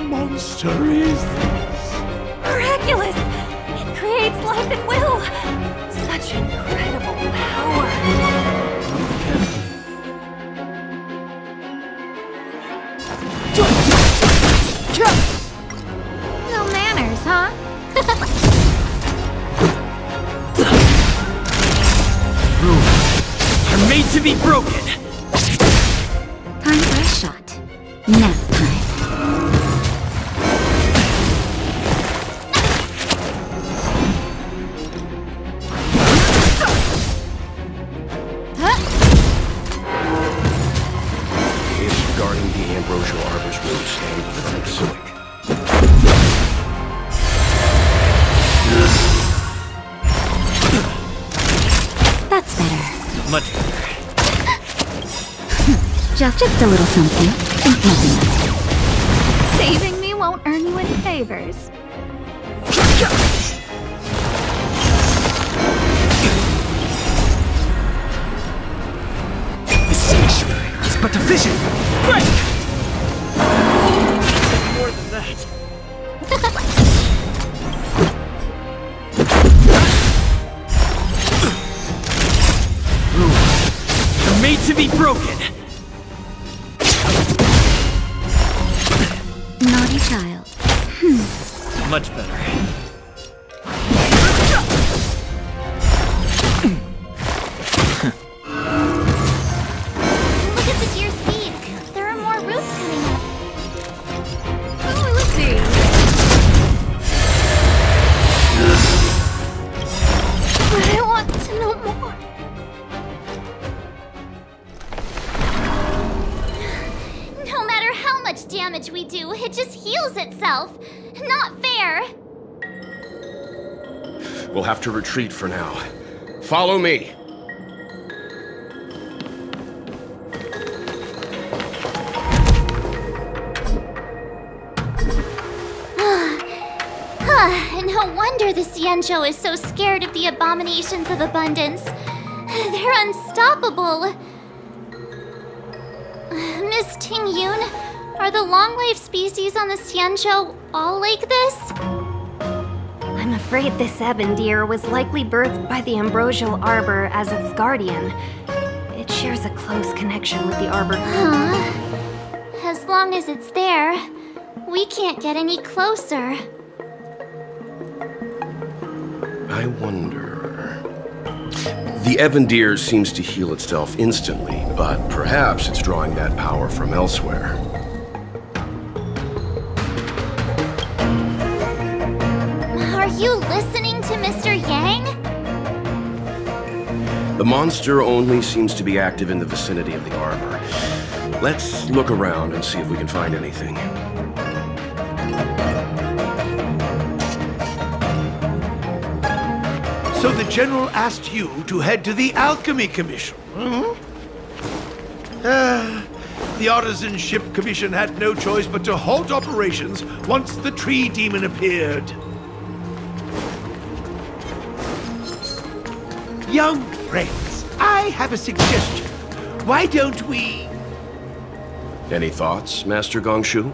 Speaker 12: Monster is this?
Speaker 5: Miraculous! It creates life at will! Such incredible power!
Speaker 6: No manners, huh?
Speaker 11: Rules are made to be broken.
Speaker 8: Time for a shot. Nap time.
Speaker 9: Ambrosial Arbor's roots and the acidic.
Speaker 8: That's better.
Speaker 11: Much better.
Speaker 8: Just a little something. Think nothing of it.
Speaker 6: Saving me won't earn you any favors.
Speaker 11: The sanctuary is but a vision. Break! More than that. Rules are made to be broken.
Speaker 8: Naughty child.
Speaker 11: Much better.
Speaker 6: Look at the deer's feet. There are more roots coming up. Oh, let's see. But I want to know more. No matter how much damage we do, it just heals itself. Not fair.
Speaker 9: We'll have to retreat for now. Follow me.
Speaker 6: No wonder the Xianzhou is so scared of the abominations of abundance. They're unstoppable. Miss Ting Yun, are the long-life species on the Xianzhou all like this?
Speaker 2: I'm afraid this ebon deer was likely birthed by the Ambrosial Arbor as its guardian. It shares a close connection with the Arbor.
Speaker 6: Huh? As long as it's there, we can't get any closer.
Speaker 9: I wonder... The ebon deer seems to heal itself instantly, but perhaps it's drawing that power from elsewhere.
Speaker 6: Are you listening to Mr. Yang?
Speaker 9: The monster only seems to be active in the vicinity of the arbor. Let's look around and see if we can find anything.
Speaker 12: So the General asked you to head to the Alchemy Commission, the Artisanship Commission had no choice but to halt operations once the tree demon appeared. Young friends, I have a suggestion. Why don't we...
Speaker 9: Any thoughts, Master Gongshu?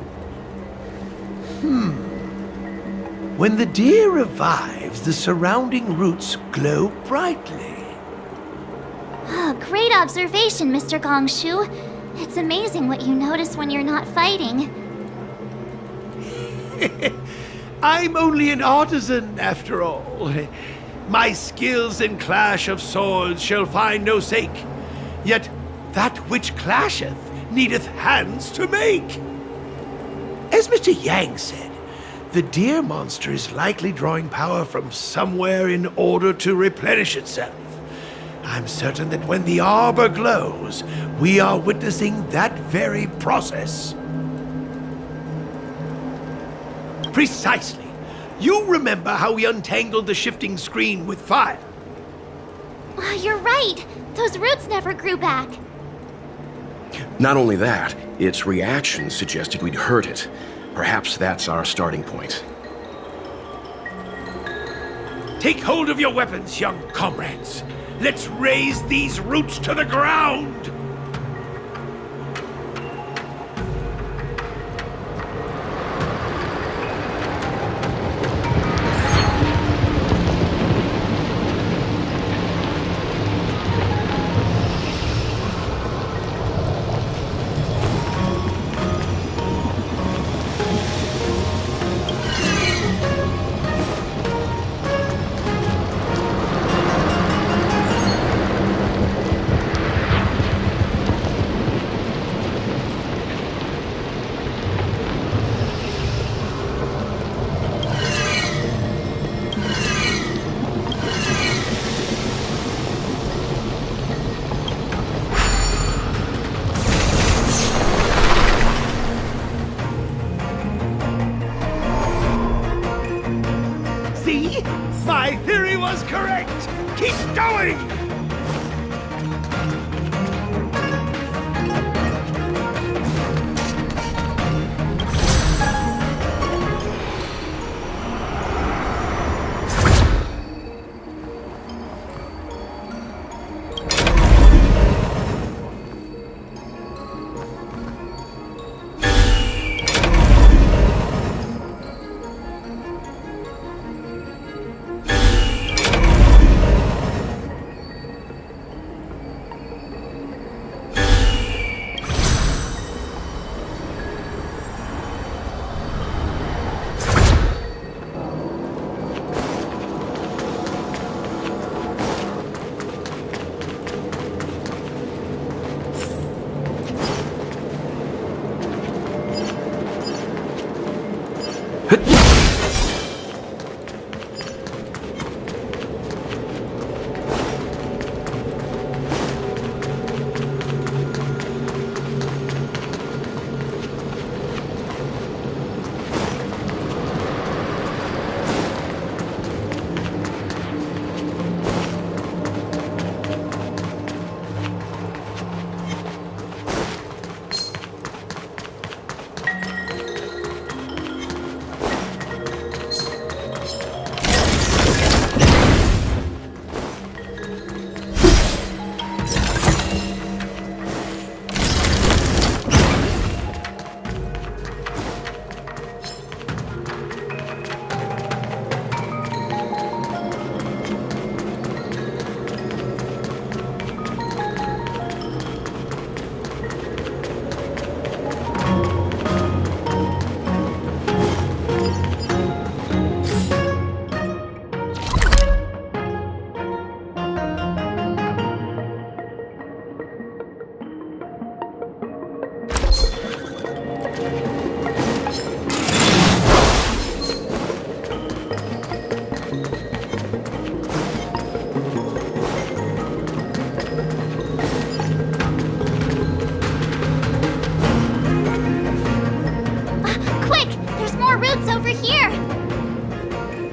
Speaker 12: When the deer revives, the surrounding roots glow brightly.
Speaker 6: Oh, great observation, Mr. Gongshu. It's amazing what you notice when you're not fighting.
Speaker 12: I'm only an artisan, after all. My skills in clash of swords shall find no sake. Yet that which clasheth needeth hands to make. As Mr. Yang said, the deer monster is likely drawing power from somewhere in order to replenish itself. I'm certain that when the arbor glows, we are witnessing that very process. Precisely. You remember how we untangled the shifting screen with fire?
Speaker 6: You're right. Those roots never grew back.
Speaker 9: Not only that, its reaction suggested we'd hurt it. Perhaps that's our starting point.
Speaker 12: Take hold of your weapons, young comrades. Let's raze these roots to the ground! See? My theory was correct! Keep going!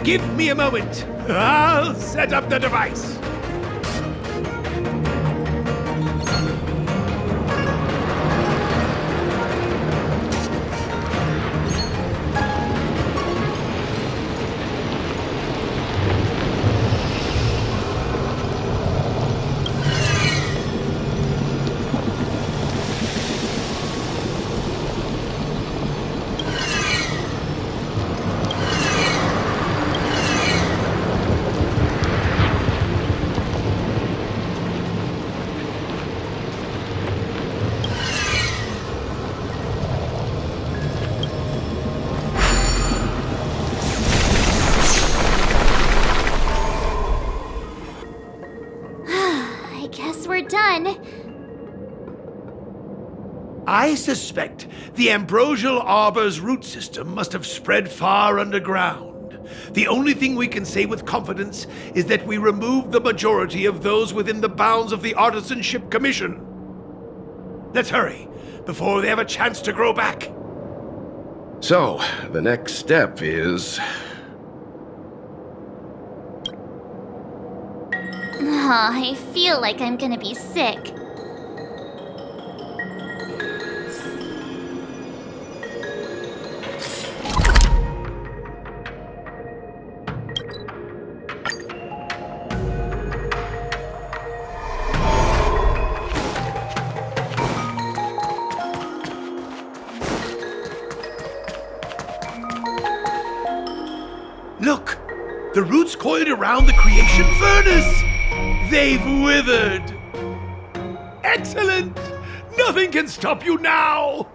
Speaker 12: Give me a moment. I'll set up the device.
Speaker 6: then...
Speaker 12: I suspect the Ambrosial Arbor's root system must have spread far underground. The only thing we can say with confidence is that we removed the majority of those within the bounds of the Artisanship Commission. Let's hurry, before they have a chance to grow back.
Speaker 9: So, the next step is...
Speaker 6: I feel like I'm gonna be sick.
Speaker 12: Look! The roots coiled around the creation furnace! They've withered! Excellent! Nothing can stop you now!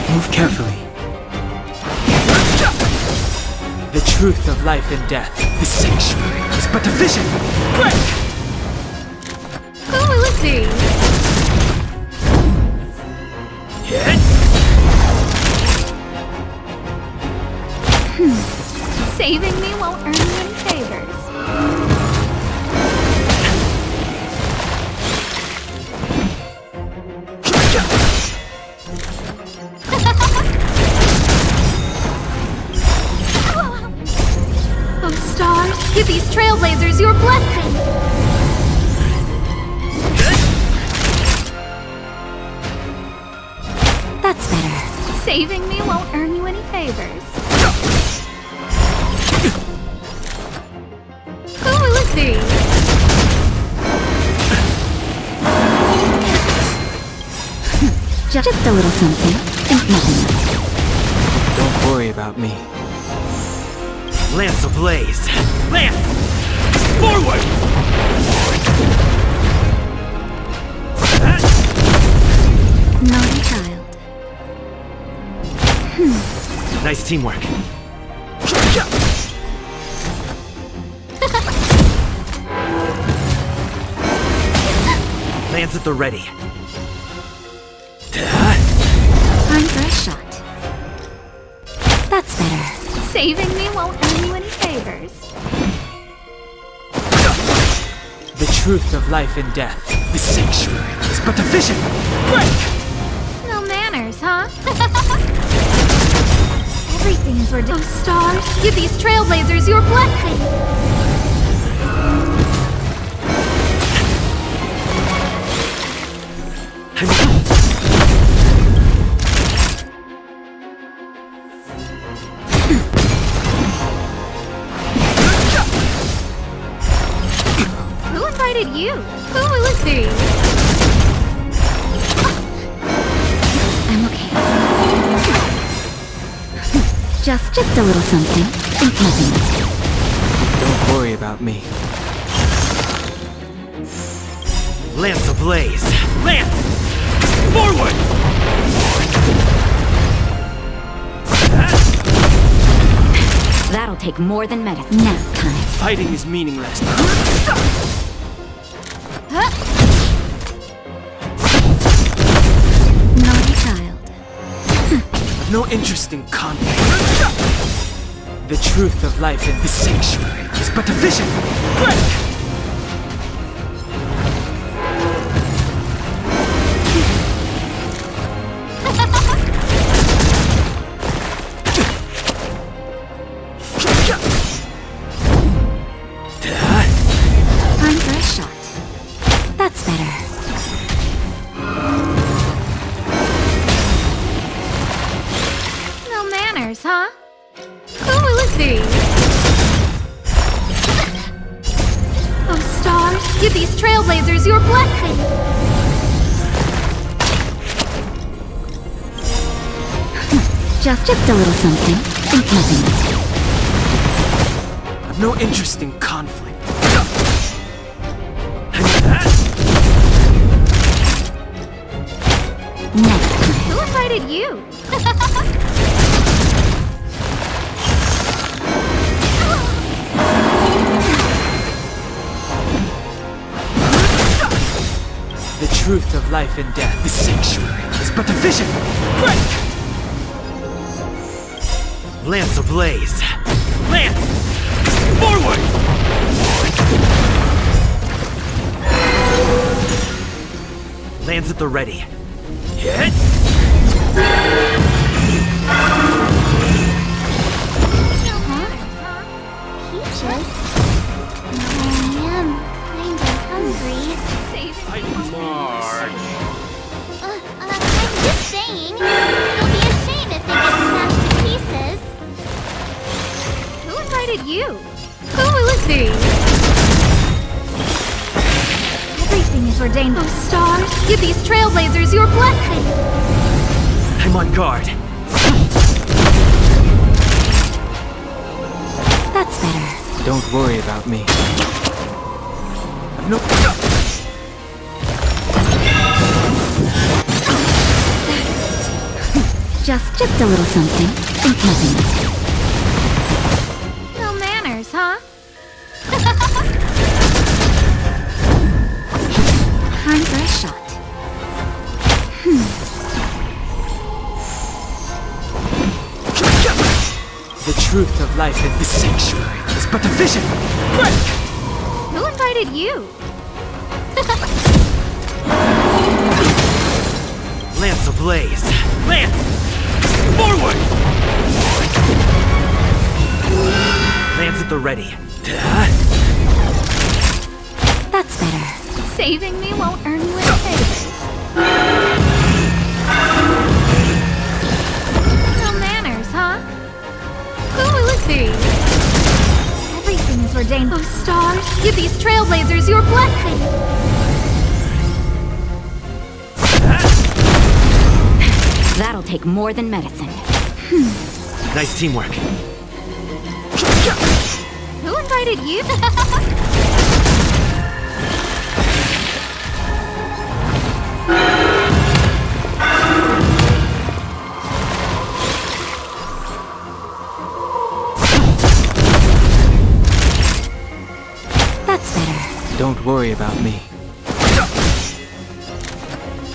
Speaker 4: Move carefully. The truth of life and death. The sanctuary is but a vision. Break!
Speaker 8: Who will it be?
Speaker 6: Saving me won't earn you any favors.
Speaker 8: Oh, stars, give these Trailblazers your blessing!
Speaker 6: That's better. Saving me won't earn you any favors.
Speaker 8: Who will it be?
Speaker 6: Just a little something. Think nothing of it.
Speaker 4: Don't worry about me.
Speaker 7: Lance ablaze! Lance! Forward!
Speaker 6: Naughty child.
Speaker 7: Nice teamwork. Lance at the ready.
Speaker 6: Time for a shot. That's better. Saving me won't earn you any favors.
Speaker 4: The truth of life and death. The sanctuary is but a vision. Break!
Speaker 6: No manners, huh? Everything's ridiculous.
Speaker 8: Oh, stars, give these Trailblazers your blessing! Who invited you? Who will it be?
Speaker 6: I'm okay. Just a little something. Think nothing of it.
Speaker 4: Don't worry about me.
Speaker 7: Lance ablaze! Lance! Forward!
Speaker 6: That'll take more than medicine. Nap time.
Speaker 4: Fighting is meaningless.
Speaker 6: Naughty child.
Speaker 4: No interest in conflict. The truth of life in the sanctuary is but a vision. Break!
Speaker 6: Time for a shot. That's better.
Speaker 8: No manners, huh? Who will it be? Oh, stars, give these Trailblazers your blessing!
Speaker 6: Just a little something. Think nothing of it.
Speaker 4: I've no interest in conflict.
Speaker 6: Nap time.
Speaker 8: Who invited you?
Speaker 6: you?
Speaker 4: The truth of life and death, the sanctuary, is but a vision. Break!
Speaker 7: Lance ablaze! Lance! Forward! Lance at the ready. Hit!
Speaker 6: Peaches? I am kinda hungry. I'm just saying. It'll be a shame if they get smashed to pieces. Who invited you? Who will it be? Everything is ordained. Oh, stars, give these trailblazers your blessing.
Speaker 7: I'm on guard.
Speaker 5: That's better.
Speaker 4: Don't worry about me. I've no...
Speaker 5: Just a little something. Think nothing.
Speaker 6: No manners, huh?
Speaker 5: Time for a shot.
Speaker 4: The truth of life in this sanctuary is but a vision. Break!
Speaker 6: Who invited you?
Speaker 7: Lance ablaze! Lance! Forward! Lance at the ready.
Speaker 5: That's better.
Speaker 6: Saving me won't earn you any favors. No manners, huh? Who will it be? Everything is ordained. Oh, stars, give these trailblazers your blessing.
Speaker 5: That'll take more than medicine.
Speaker 7: Nice teamwork.
Speaker 6: Who invited you?
Speaker 5: That's better.
Speaker 4: Don't worry about me.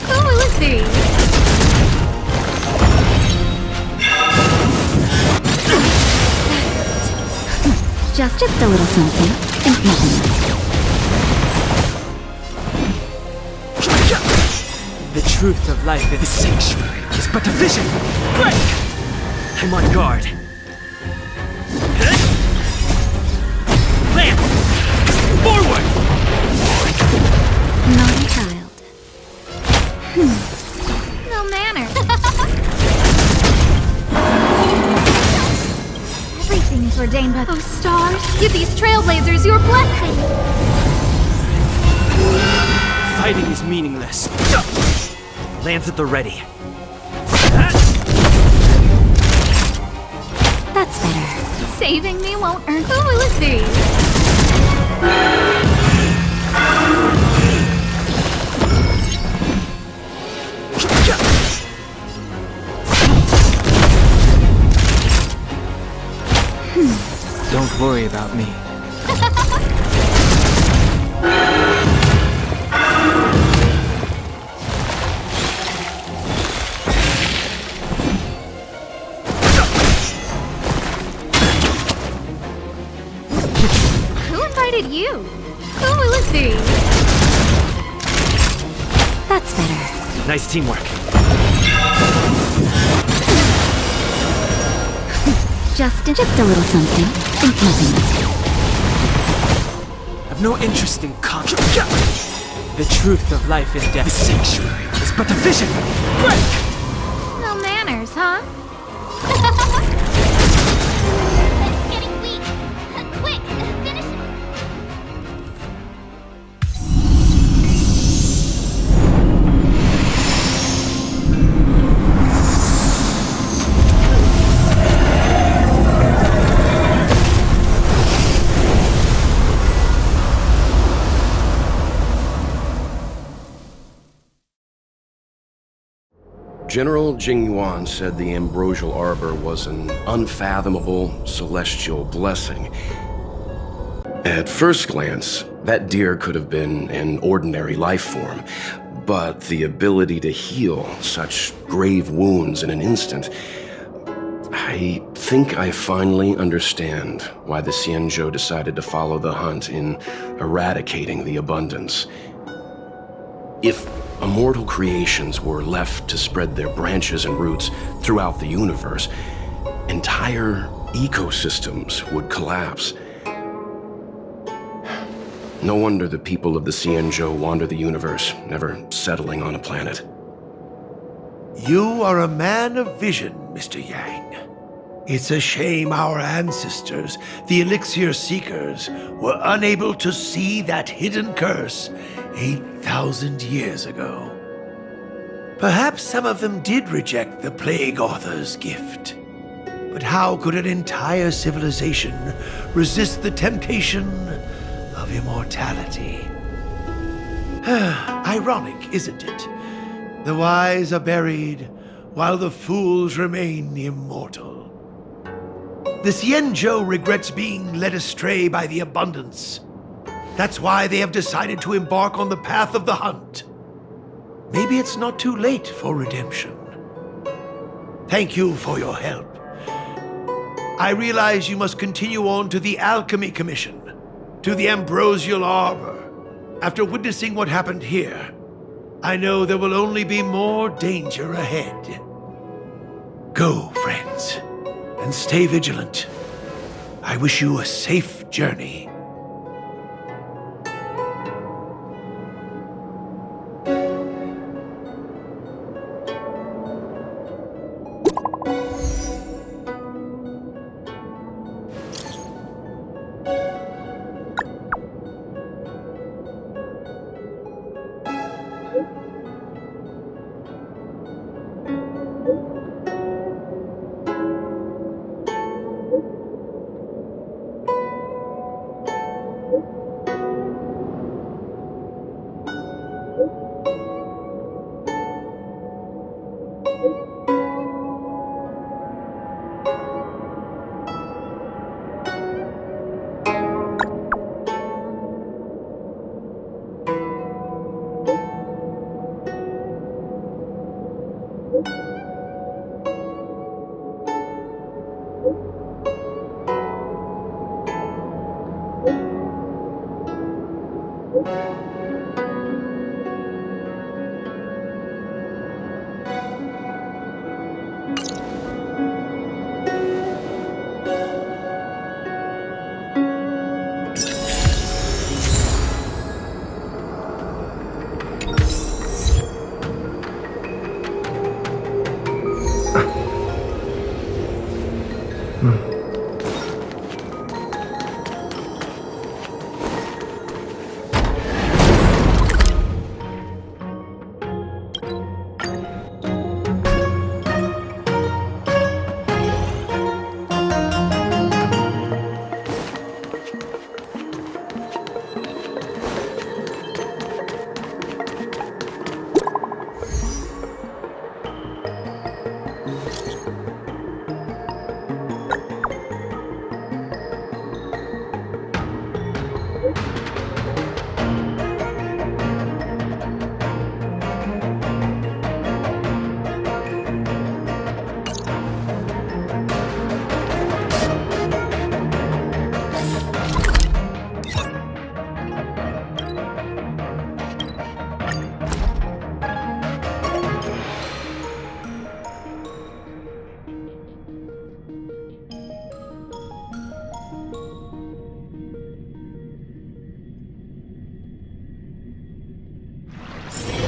Speaker 6: Who will it be?
Speaker 5: Just a little something. Think nothing.
Speaker 4: The truth of life in this sanctuary is but a vision. Break!
Speaker 7: I'm on guard. Lance! Forward!
Speaker 5: Naughty child.
Speaker 6: No manner. Everything is ordained by those stars. Give these trailblazers your blessing.
Speaker 4: Fighting is meaningless.
Speaker 7: Lance at the ready.
Speaker 5: That's better.
Speaker 6: Saving me won't earn. Who will it be?
Speaker 4: Don't worry about me.
Speaker 6: Who invited you? Who will it be?
Speaker 5: That's better.
Speaker 7: Nice teamwork.
Speaker 5: Just a little something. Think nothing.
Speaker 4: I've no interest in conflict. The truth of life and death, the sanctuary, is but a vision. Break!
Speaker 6: No manners, huh? It's getting weak. Quick, finish it.
Speaker 9: General Jing Yuan said the ambrosial arbor was an unfathomable celestial blessing. At first glance, that deer could have been an ordinary life form, but the ability to heal such grave wounds in an instant... I think I finally understand why the Xianzhou decided to follow the hunt in eradicating the abundance. If immortal creations were left to spread their branches and roots throughout the universe, entire ecosystems would collapse. No wonder the people of the Xianzhou wander the universe, never settling on a planet.
Speaker 12: You are a man of vision, Mr. Yang. It's a shame our ancestors, the Elixir Seekers, were unable to see that hidden curse 8,000 years ago. Perhaps some of them did reject the Plague Author's gift. But how could an entire civilization resist the temptation of immortality? Ironic, isn't it? The wise are buried, while the fools remain immortal. The Xianzhou regrets being led astray by the abundance. That's why they have decided to embark on the path of the hunt. Maybe it's not too late for redemption. Thank you for your help. I realize you must continue on to the Alchemy Commission, to the Ambrosial Arbor. After witnessing what happened here, I know there will only be more danger ahead. Go, friends, and stay vigilant. I wish you a safe journey.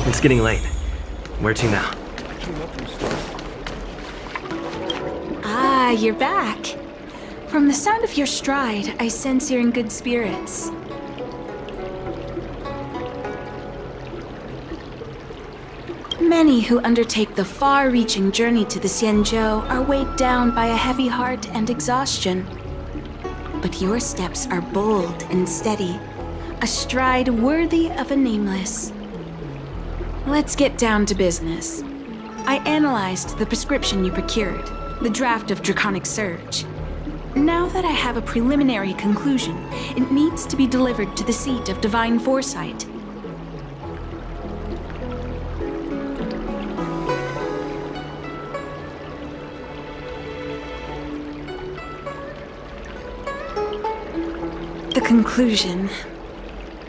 Speaker 7: It's getting late. Where to now?
Speaker 13: Ah, you're back. From the sound of your stride, I sense you're in good spirits. Many who undertake the far-reaching journey to the Xianzhou are weighed down by a heavy heart and exhaustion. But your steps are bold and steady, a stride worthy of a nameless. Let's get down to business. I analyzed the prescription you procured, the draft of Draconic Surge. Now that I have a preliminary conclusion, it needs to be delivered to the seat of Divine Foresight. The conclusion.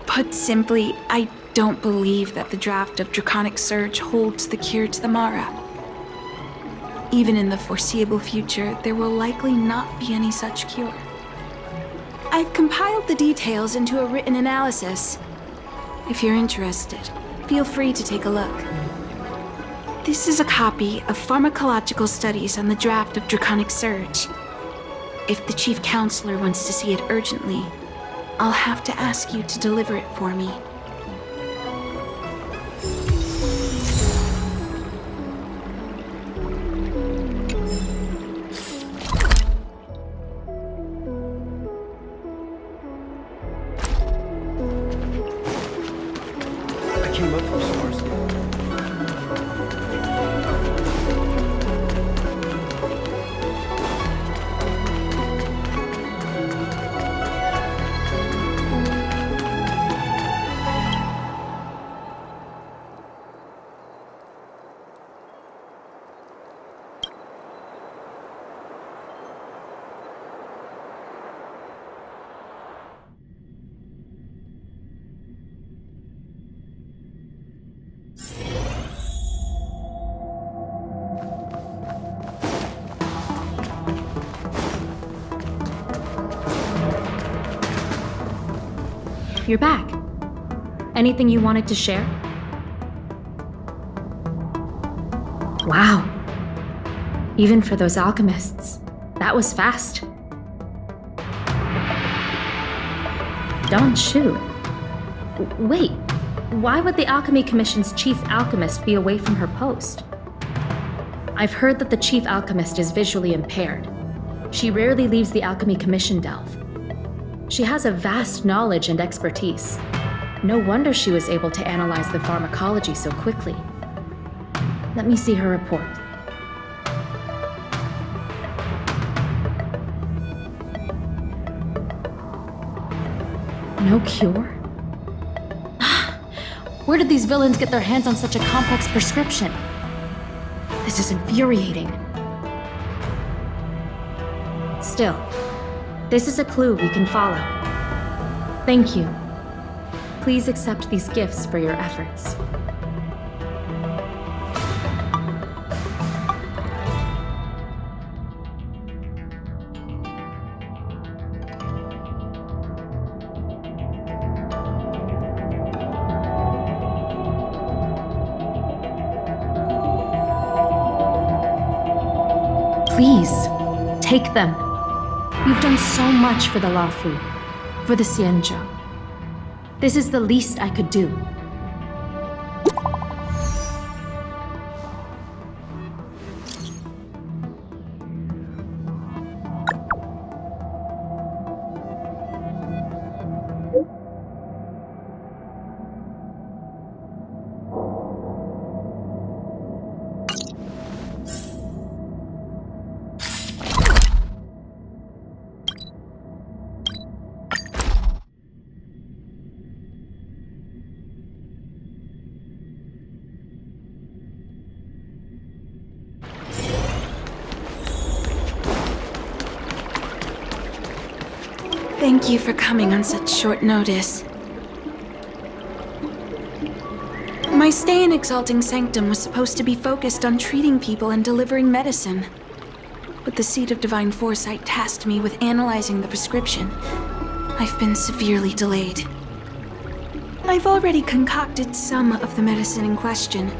Speaker 13: Put simply, I don't believe that the draft of Draconic Surge holds the cure to the Mara. Even in the foreseeable future, there will likely not be any such cure. I've compiled the details into a written analysis. If you're interested, feel free to take a look. This is a copy of pharmacological studies on the draft of Draconic Surge. If the Chief Counselor wants to see it urgently, I'll have to ask you to deliver it for me.
Speaker 14: You're back. Anything you wanted to share? Wow. Even for those alchemists, that was fast. Choo. Wait, why would the Alchemy Commission's chief alchemist be away from her post? I've heard that the chief alchemist is visually impaired. She rarely leaves the Alchemy Commission delve. She has a vast knowledge and expertise. No wonder she was able to analyze the pharmacology so quickly. Let me see her report. No cure? Where did these villains get their hands on such a complex prescription? This is infuriating. Still, this is a clue we can follow. Thank you. Please accept these gifts for your efforts. Please, take them. You've done so much for the Lafu, for the Xianzhou. This is the least I could do.
Speaker 13: Thank you for coming on such short notice. My stay in Exalting Sanctum was supposed to be focused on treating people and delivering medicine. But the Seat of Divine Foresight tasked me with analyzing the prescription. I've been severely delayed. I've already concocted some of the medicine in question,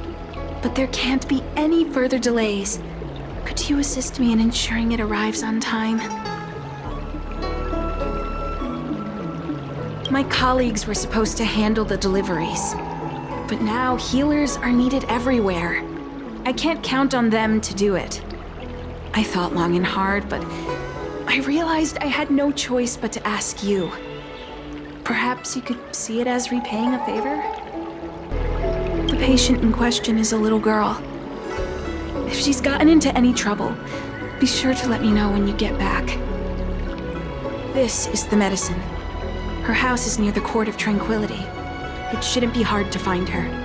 Speaker 13: but there can't be any further delays. Could you assist me in ensuring it arrives on time? My colleagues were supposed to handle the deliveries, but now healers are needed everywhere. I can't count on them to do it. I thought long and hard, but I realized I had no choice but to ask you. Perhaps you could see it as repaying a favor? The patient in question is a little girl. If she's gotten into any trouble, be sure to let me know when you get back. This is the medicine. Her house is near the Court of Tranquility. It shouldn't be hard to find her.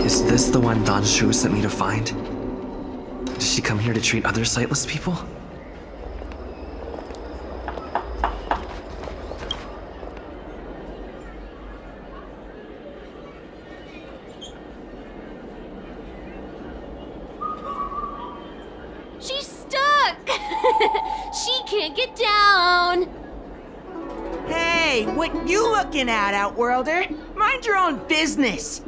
Speaker 7: Is this the one Don Shu sent me to find? Does she come here to treat other sightless people?
Speaker 8: She's stuck! She can't get down!
Speaker 11: Hey, what you looking at, Outworlder? Mind your own business!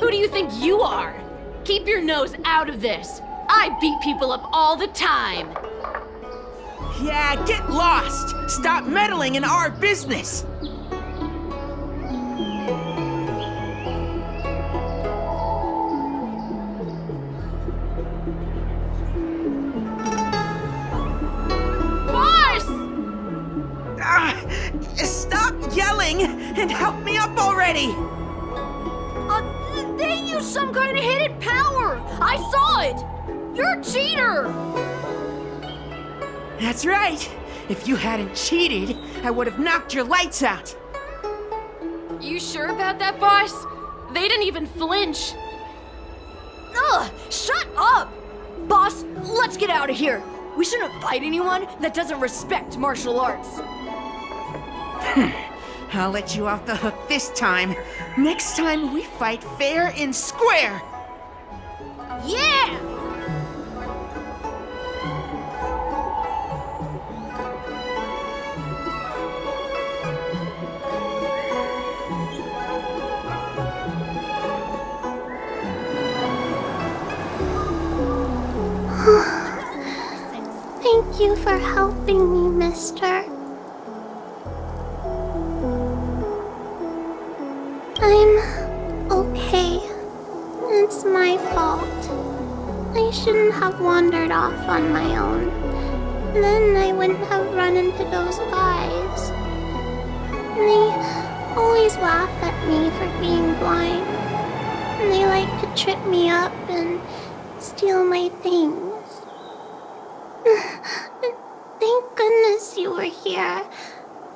Speaker 15: Who do you think you are? Keep your nose out of this. I beat people up all the time.
Speaker 11: Yeah, get lost! Stop meddling in our business!
Speaker 15: Boss!
Speaker 11: Stop yelling and help me up already!
Speaker 15: They used some kind of hidden power! I saw it! You're a cheater!
Speaker 11: That's right! If you hadn't cheated, I would have knocked your lights out!
Speaker 15: You sure about that, boss? They didn't even flinch. Ugh! Shut up! Boss, let's get out of here. We shouldn't fight anyone that doesn't respect martial arts.
Speaker 11: I'll let you off the hook this time. Next time we fight fair and square!
Speaker 15: Yeah!
Speaker 16: Thank you for helping me, mister. I'm okay. It's my fault. I shouldn't have wandered off on my own. Then I wouldn't have run into those guys. They always laugh at me for being blind. And they like to trip me up and steal my things. Thank goodness you were here.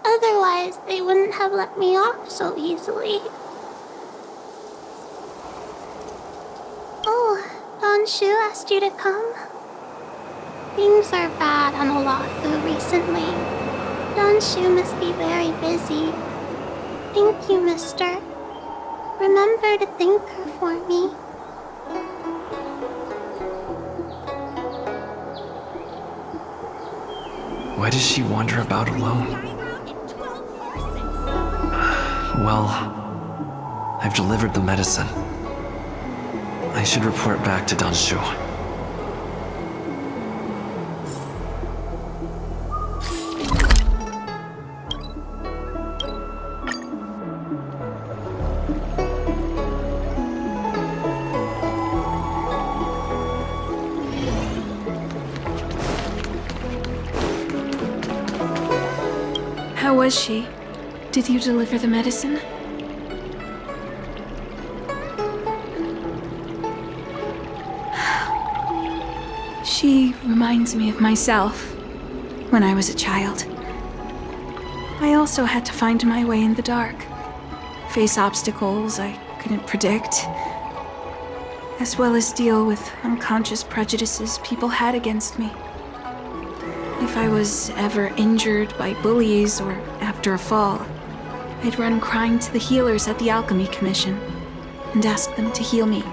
Speaker 16: Otherwise, they wouldn't have let me off so easily. Oh, Don Shu asked you to come? Things are bad on Olafu recently. Don Shu must be very busy. Thank you, mister. Remember to thank her for me.
Speaker 7: Why does she wander about alone? Well, I've delivered the medicine. I should report back to Don Shu.
Speaker 13: How was she? Did you deliver the medicine? She reminds me of myself when I was a child. I also had to find my way in the dark, face obstacles I couldn't predict, as well as deal with unconscious prejudices people had against me. If I was ever injured by bullies or after a fall, I'd run crying to the healers at the Alchemy Commission and ask them to heal me.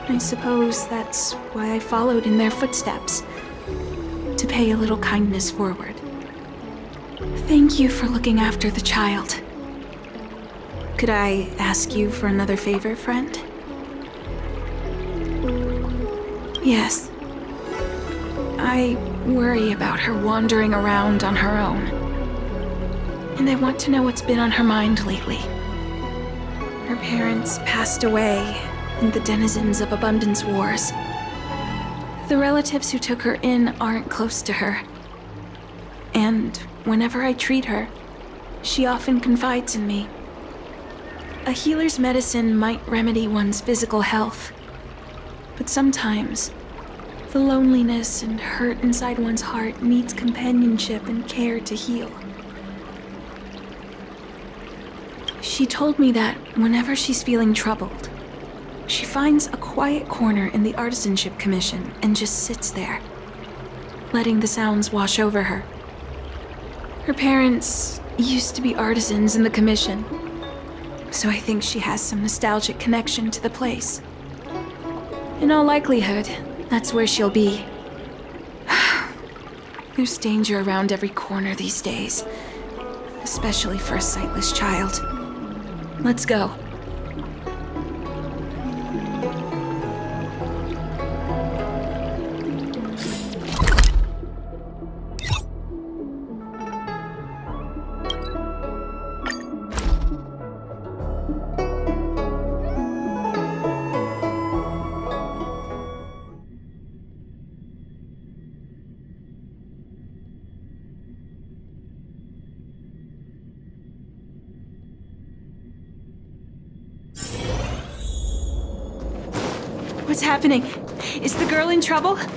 Speaker 13: I suppose that's why I followed in their footsteps, to pay a little kindness forward. Thank you for looking after the child. Could I ask you for another favor, friend? Yes. I worry about her wandering around on her own. And I want to know what's been on her mind lately. Her parents passed away in the denizens of Abundance Wars. The relatives who took her in aren't close to her. And whenever I treat her, she often confides in me. A healer's medicine might remedy one's physical health, but sometimes the loneliness and hurt inside one's heart needs companionship and care to heal. She told me that whenever she's feeling troubled, she finds a quiet corner in the Artisanship Commission and just sits there, letting the sounds wash over her. Her parents used to be artisans in the Commission, so I think she has some nostalgic connection to the place. In all likelihood, that's where she'll be. There's danger around every corner these days, especially for a sightless child. Let's go. What's happening? Is the girl in trouble?
Speaker 6: Help!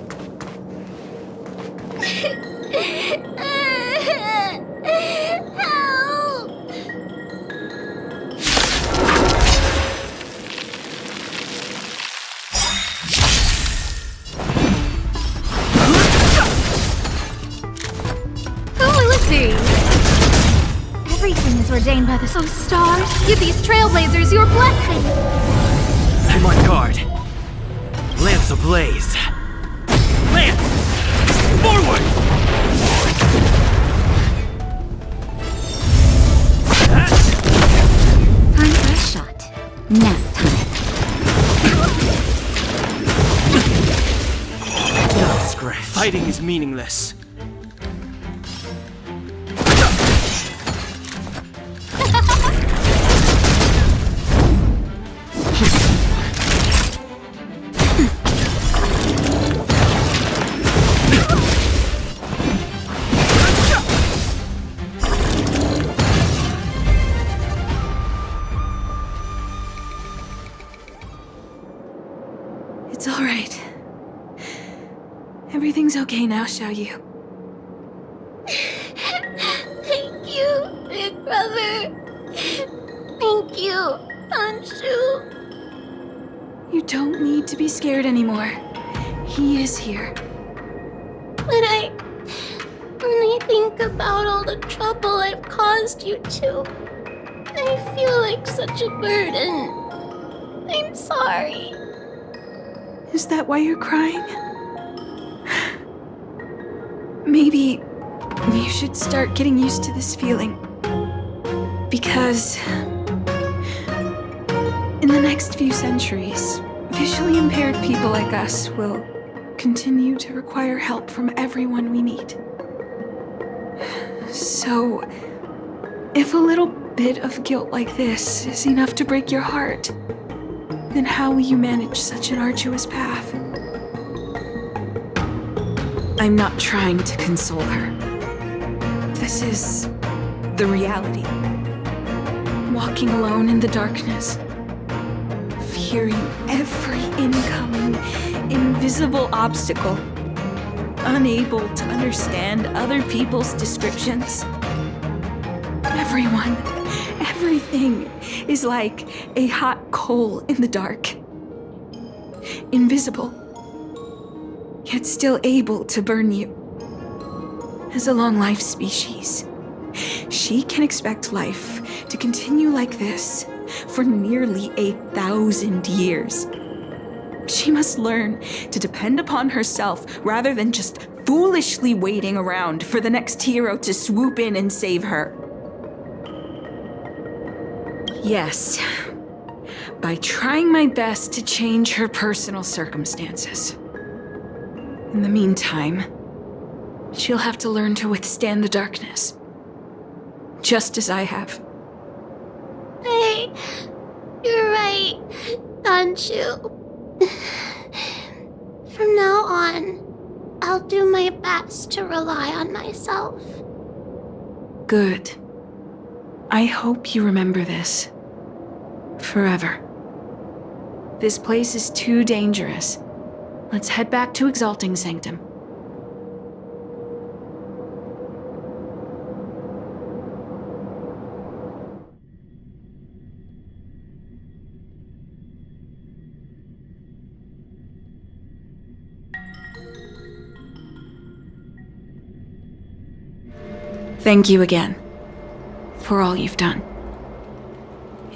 Speaker 6: Everything is ordained by the stars. Give these trailblazers your blessing.
Speaker 17: I'm on guard. Lance ablaze. Lance! Forward!
Speaker 6: Time for a shot. Nap time.
Speaker 17: Not a scratch.
Speaker 4: Fighting is meaningless.
Speaker 13: It's all right. Everything's okay now, Xiaoyu.
Speaker 6: Thank you, big brother. Thank you, Anshu.
Speaker 13: You don't need to be scared anymore. He is here.
Speaker 6: But when I think about all the trouble I've caused you two, I feel like such a burden. I'm sorry.
Speaker 13: Is that why you're crying? Maybe you should start getting used to this feeling. Because in the next few centuries, visually impaired people like us will continue to require help from everyone we meet. So, if a little bit of guilt like this is enough to break your heart, then how will you manage such an arduous path? I'm not trying to console her. This is the reality. Walking alone in the darkness, fearing every incoming, invisible obstacle, unable to understand other people's descriptions. Everyone, everything is like a hot coal in the dark. Invisible, yet still able to burn you. As a long-life species, she can expect life to continue like this for nearly 1,000 years. She must learn to depend upon herself rather than just foolishly waiting around for the next hero to swoop in and save her. Yes, by trying my best to change her personal circumstances. In the meantime, She'll have to learn to withstand the darkness. Just as I have.
Speaker 16: Hey, you're right, Choo. From now on, I'll do my best to rely on myself.
Speaker 13: Good. I hope you remember this. Forever. This place is too dangerous. Let's head back to Exalting Sanctum. Thank you again, for all you've done.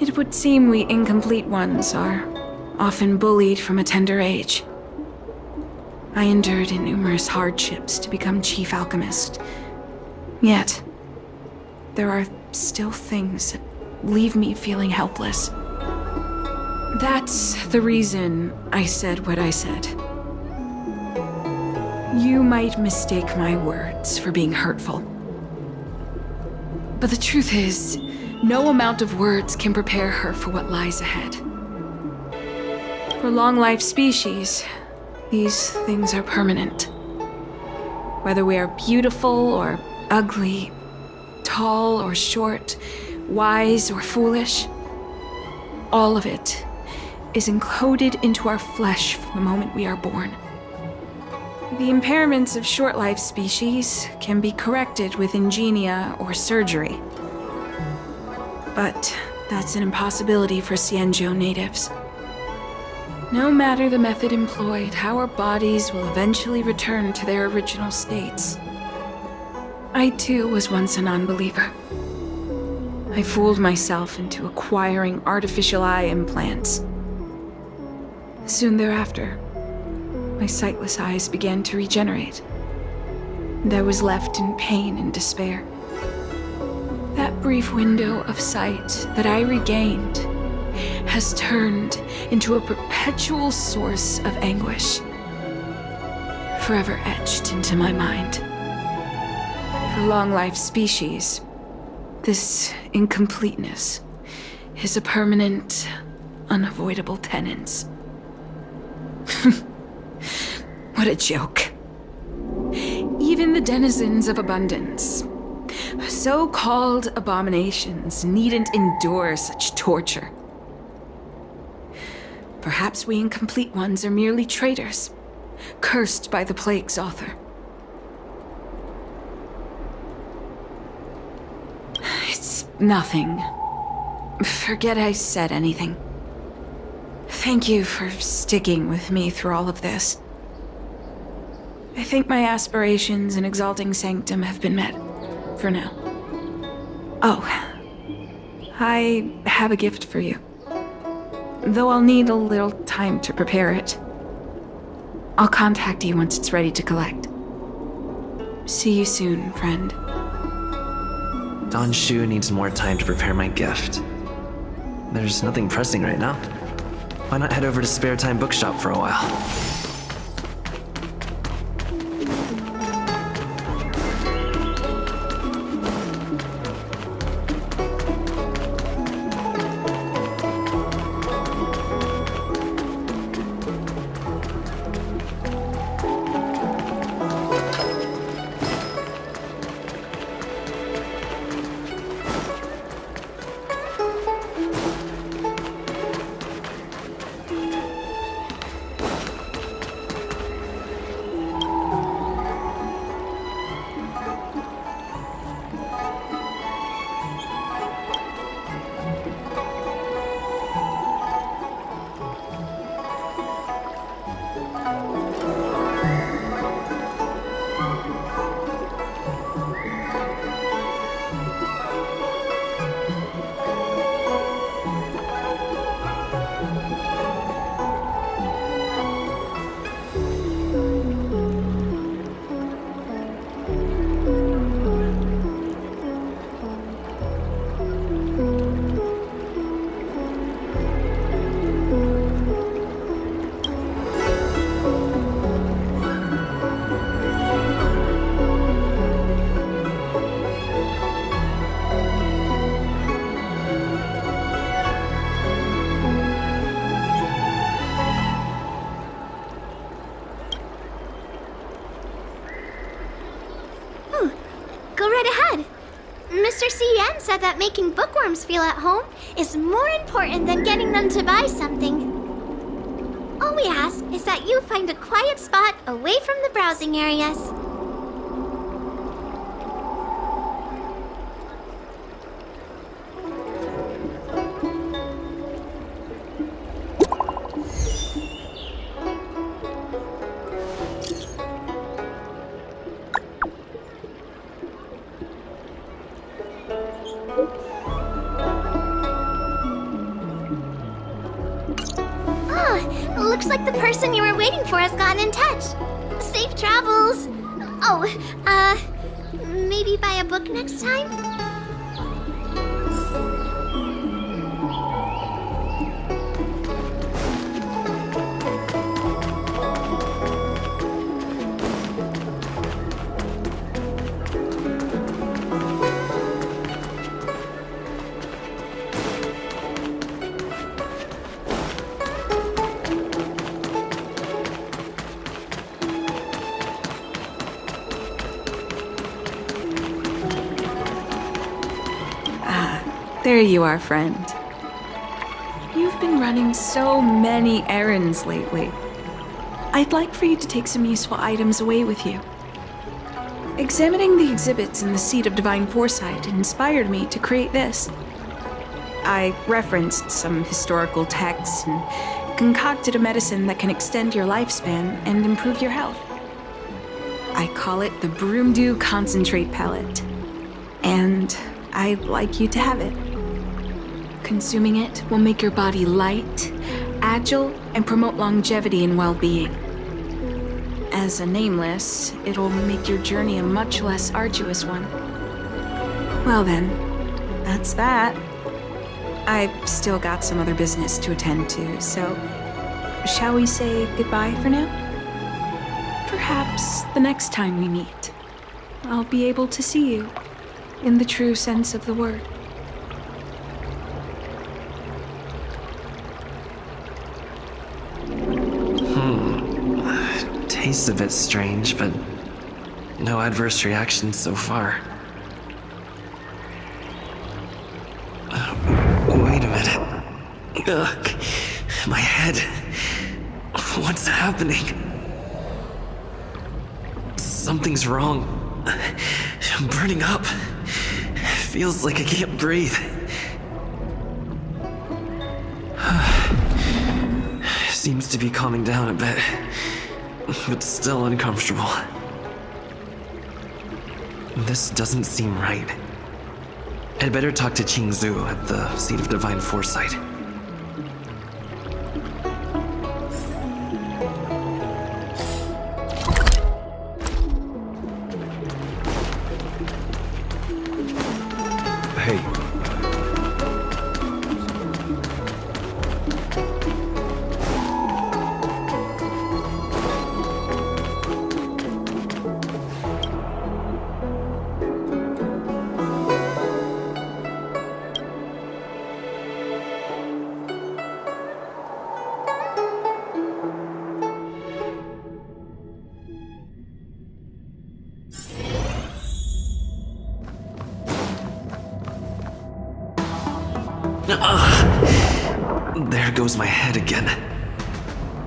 Speaker 13: It would seem we incomplete ones are often bullied from a tender age. I endured numerous hardships to become Chief Alchemist. Yet, there are still things that leave me feeling helpless. That's the reason I said what I said. You might mistake my words for being hurtful. But the truth is, no amount of words can prepare her for what lies ahead. For long-life species, these things are permanent. Whether we are beautiful or ugly, tall or short, wise or foolish, all of it is encoded into our flesh from the moment we are born. The impairments of short-life species can be corrected with ingenia or surgery. But that's an impossibility for Xianzhou natives. No matter the method employed, our bodies will eventually return to their original states. I too was once a non-believer. I fooled myself into acquiring artificial eye implants. Soon thereafter, my sightless eyes began to regenerate, and I was left in pain and despair. That brief window of sight that I regained has turned into a perpetual source of anguish, forever etched into my mind. For long-life species, this incompleteness is a permanent, unavoidable tenance. What a joke. Even the denizens of abundance, so-called abominations, needn't endure such torture. Perhaps we incomplete ones are merely traitors, cursed by the plague's author. It's nothing. Forget I said anything. Thank you for sticking with me through all of this. I think my aspirations in Exalting Sanctum have been met, for now. Oh, I have a gift for you. Though I'll need a little time to prepare it. I'll contact you once it's ready to collect. See you soon, friend.
Speaker 7: Choo needs more time to prepare my gift. There's nothing pressing right now. Why not head over to Spare Time Bookshop for a while?
Speaker 16: said that making bookworms feel at home is more important than getting them to buy something. All we ask is that you find a quiet spot away from the browsing areas. Looks like the person you were waiting for has gotten in touch. Safe travels. Oh, maybe buy a book next time?
Speaker 13: There you are, friend. You've been running so many errands lately. I'd like for you to take some useful items away with you. Examining the exhibits in the Seat of Divine Foresight inspired me to create this. I referenced some historical texts and concocted a medicine that can extend your lifespan and improve your health. I call it the Broomdew Concentrate Pellet, and I'd like you to have it. Consuming it will make your body light, agile, and promote longevity and well-being. As a nameless, it'll make your journey a much less arduous one. Well then, that's that. I've still got some other business to attend to, so shall we say goodbye for now? Perhaps the next time we meet, I'll be able to see you in the true sense of the word.
Speaker 7: Tastes a bit strange, but no adverse reactions so far. Wait a minute. Ugh, my head. What's happening? Something's wrong. I'm burning up. Feels like I can't breathe. Seems to be calming down a bit, but still uncomfortable. This doesn't seem right. I'd better talk to Qingzu at the Seat of Divine Foresight.
Speaker 3: Hey.
Speaker 7: There goes my head again.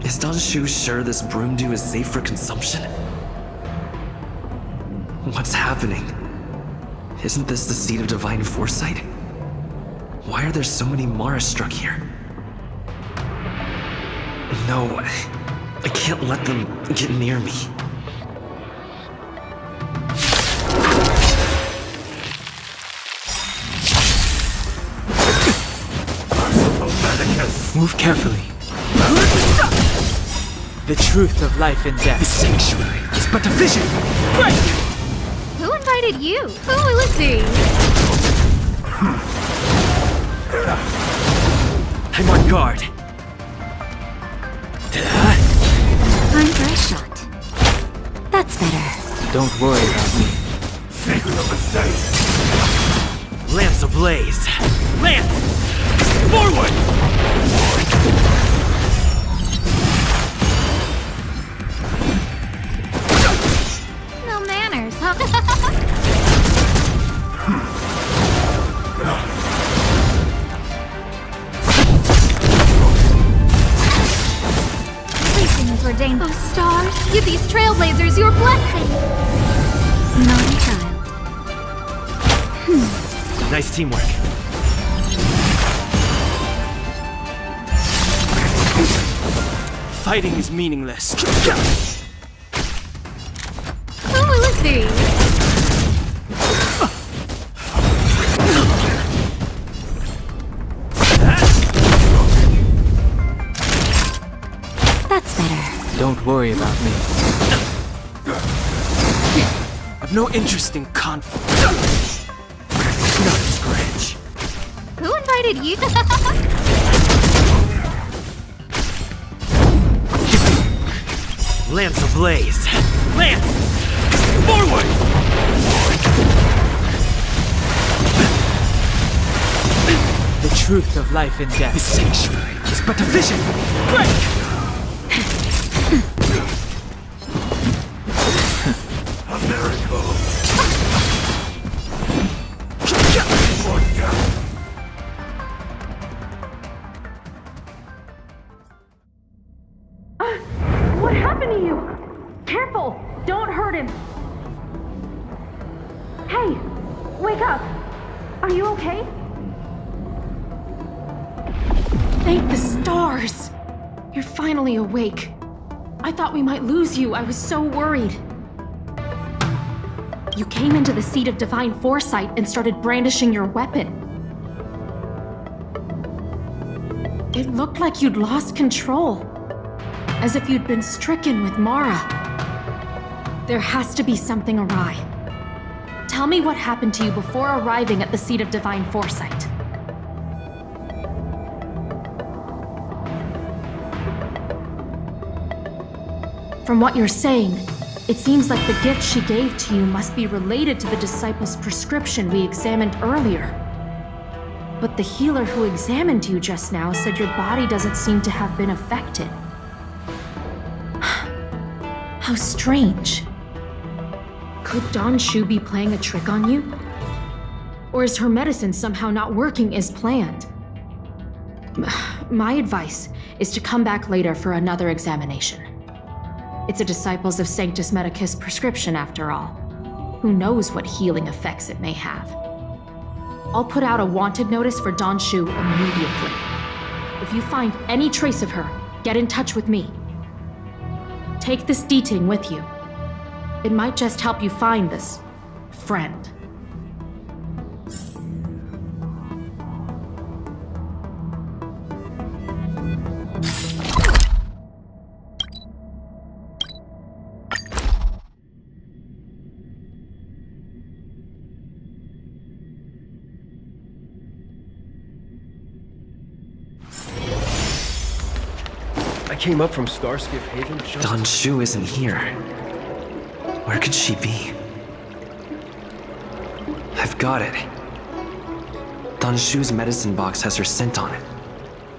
Speaker 7: Is Danshu sure this broomdew is safe for consumption? What's happening? Isn't this the Seat of Divine Foresight? Why are there so many Mara struck here? No, I can't let them get near me.
Speaker 18: Move carefully. The truth of life and death. The sanctuary is but a vision. Break!
Speaker 6: Who invited you? Who will it be?
Speaker 17: I'm on guard.
Speaker 1: Time for a shot. That's better.
Speaker 18: Don't worry about me.
Speaker 17: Lance ablaze. Lance! Forward!
Speaker 6: No manners, huh? interesting. Oh, stars, give these trailblazers your blessing.
Speaker 8: Naughty child.
Speaker 17: Nice teamwork.
Speaker 4: Fighting is meaningless.
Speaker 6: Who will it be?
Speaker 8: That's better.
Speaker 18: Don't worry about me.
Speaker 4: I've no interest in conflict. Not a scratch.
Speaker 6: Who invited you?
Speaker 17: Lance ablaze. Lance! Forward!
Speaker 18: The truth of life and death.
Speaker 17: The sanctuary is but a vision. Break!
Speaker 12: A miracle.
Speaker 14: What happened to you? Careful! Don't hurt him! Hey! Wake up! Are you okay? Thank the stars! You're finally awake. I thought we might lose you. I was so worried. You came into the seat of divine foresight and started brandishing your weapon. It looked like you'd lost control. As if you'd been stricken with Mara. There has to be something awry. Tell me what happened to you before arriving at the seat of divine foresight. From what you're saying, it seems like the gift she gave to you must be related to the disciple's prescription we examined earlier. But the healer who examined you just now said your body doesn't seem to have been affected. How strange. Could Don Shu be playing a trick on you? Or is her medicine somehow not working as planned? My advice is to come back later for another examination. It's a Disciples of Sanctus Medicus prescription after all. Who knows what healing effects it may have? I'll put out a wanted notice for Don Shu immediately. If you find any trace of her, get in touch with me. Take this D-Ting with you. It might just help you find this friend.
Speaker 19: I came up from Starskiff Haven just...
Speaker 7: Don Shu isn't here. Where could she be? I've got it. Don Shu's medicine box has her scent on it.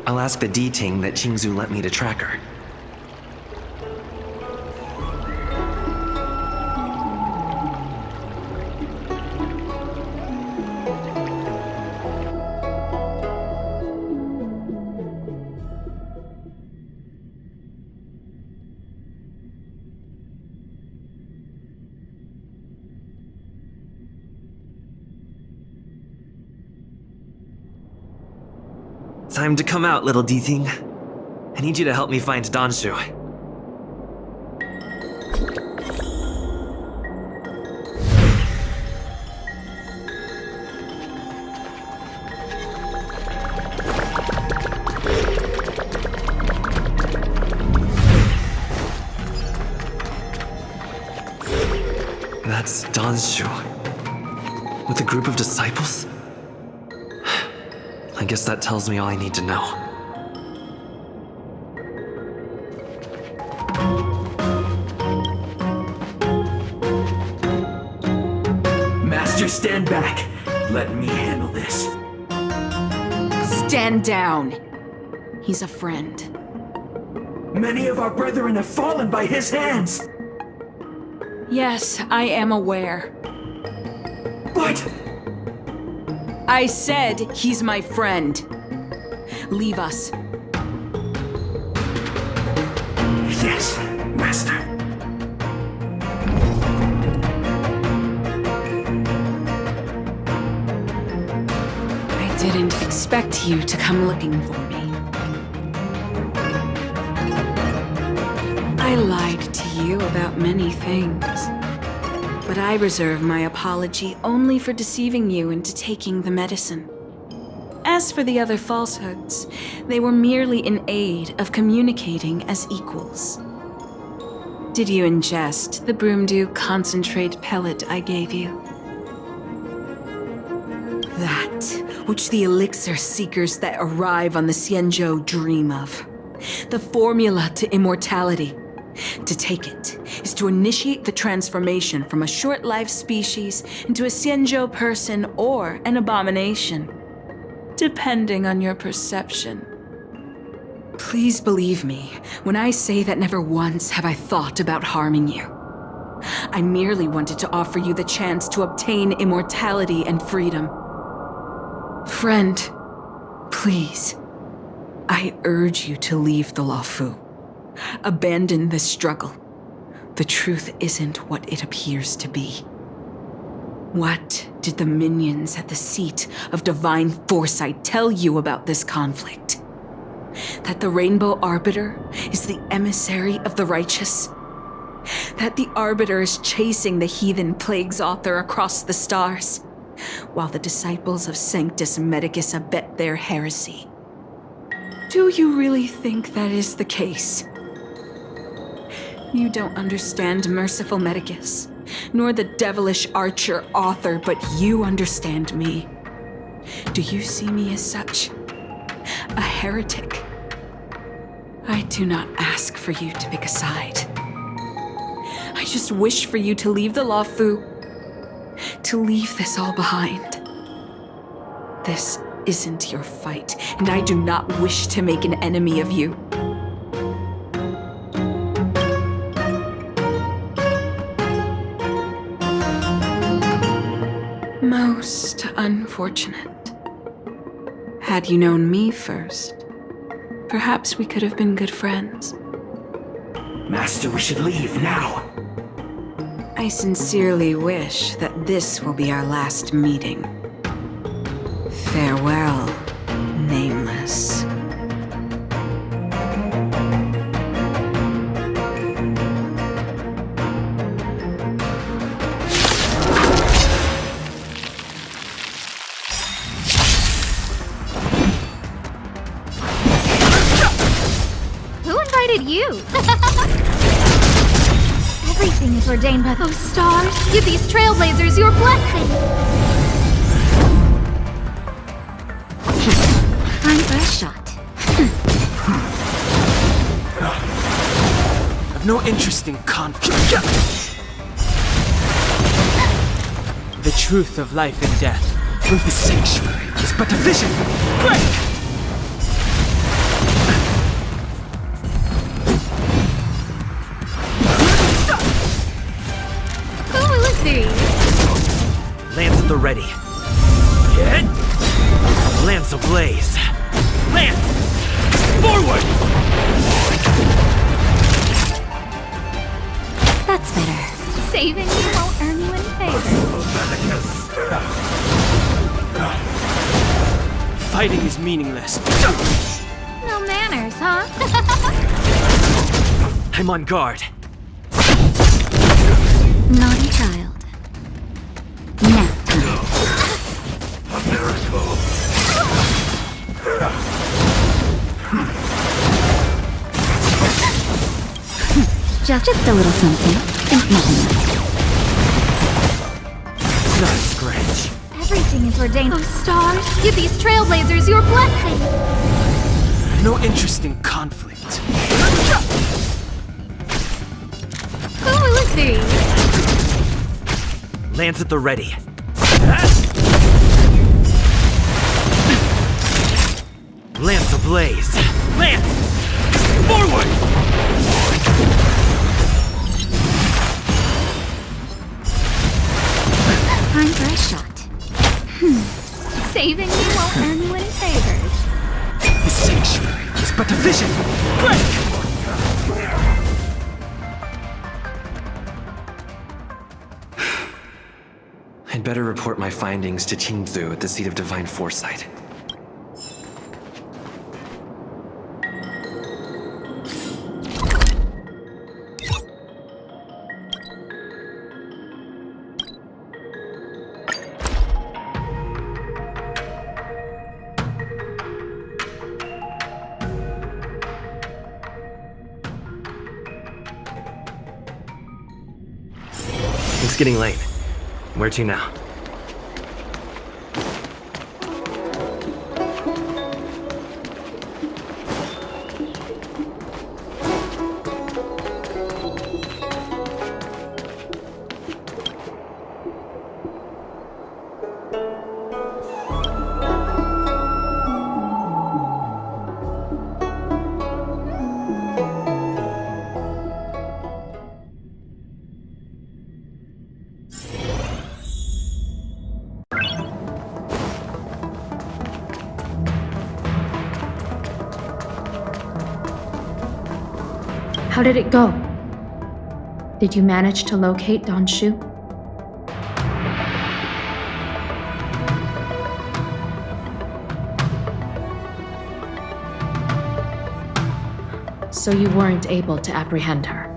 Speaker 7: I'll ask the D-Ting that Qingzu lent me to track her. Time to come out, little D-Ting. I need you to help me find Don Shu. That's Don Shu. With a group of disciples? I guess that tells me all I need to know.
Speaker 20: Master, stand back. Let me handle this.
Speaker 13: Stand down. He's a friend.
Speaker 20: Many of our brethren have fallen by his hands.
Speaker 13: Yes, I am aware.
Speaker 20: But...
Speaker 13: I said he's my friend. Leave us.
Speaker 20: Yes, Master.
Speaker 13: I didn't expect you to come looking for me. I lied to you about many things. But I reserve my apology only for deceiving you into taking the medicine. As for the other falsehoods, they were merely in aid of communicating as equals. Did you ingest the Broomdew concentrate pellet I gave you? That which the elixir seekers that arrive on the Xianzhou dream of. The formula to immortality. To take it is to initiate the transformation from a short-lived species into a Xianzhou person or an abomination, depending on your perception. Please believe me when I say that never once have I thought about harming you. I merely wanted to offer you the chance to obtain immortality and freedom. Friend, please, I urge you to leave the Luofu. Abandon this struggle. The truth isn't what it appears to be. What did the minions at the seat of divine foresight tell you about this conflict? That the Rainbow Arbiter is the emissary of the righteous? That the Arbiter is chasing the heathen plagues author across the stars, while the disciples of Sanctus Medicus abet their heresy? Do you really think that is the case? You don't understand Merciful Medicus, nor the devilish archer author, but you understand me. Do you see me as such? A heretic? I do not ask for you to pick a side. I just wish for you to leave the Luofu, to leave this all behind. This isn't your fight, and I do not wish to make an enemy of you. Most unfortunate. Had you known me first, perhaps we could have been good friends.
Speaker 20: Master, we should leave now.
Speaker 13: I sincerely wish that this will be our last meeting. Farewell, Nameless.
Speaker 6: Who invited you? Everything is ordained by those stars. Give these trailblazers your blessing. Time for a shot.
Speaker 4: I've no interest in conflict. The truth of life and death. The sanctuary is but a vision. Break!
Speaker 18: Lance at the ready. Get! Lance ablaze. Lance! Forward!
Speaker 6: That's better. Saving you won't earn you any favors.
Speaker 4: Fighting is meaningless.
Speaker 6: No manners, huh?
Speaker 18: I'm on guard.
Speaker 6: Naughty child. Nap time.
Speaker 12: A miracle.
Speaker 6: Just a little something. And nothing.
Speaker 18: Not a scratch.
Speaker 6: Everything is ordained. Those stars. Give these trailblazers your blessing.
Speaker 4: I've no interest in conflict.
Speaker 6: Who will it be?
Speaker 18: Lance at the ready. Lance ablaze. Lance! Forward!
Speaker 6: Time for a shot. Saving you won't earn you any favors.
Speaker 4: The sanctuary is but a vision. Break!
Speaker 7: I'd better report my findings to Qingzu at the seat of divine foresight. It's getting late. Where to now?
Speaker 14: How did it go? Did you manage to locate Don Shu? So you weren't able to apprehend her.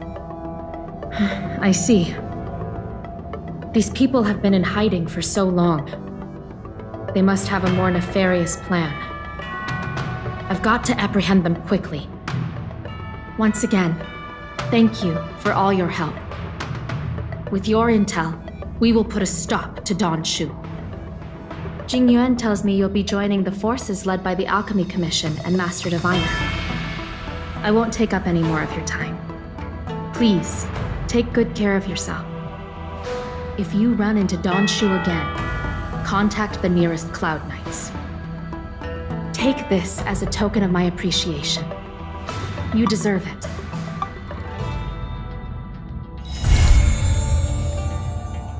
Speaker 14: I see. These people have been in hiding for so long. They must have a more nefarious plan. I've got to apprehend them quickly. Once again, thank you for all your help. With your intel, we will put a stop to Don Shu. Jing Yuan tells me you'll be joining the forces led by the Alchemy Commission and Master Diviner. I won't take up any more of your time. Please, take good care of yourself. If you run into Don Shu again, contact the nearest Cloud Knights. Take this as a token of my appreciation. You deserve it.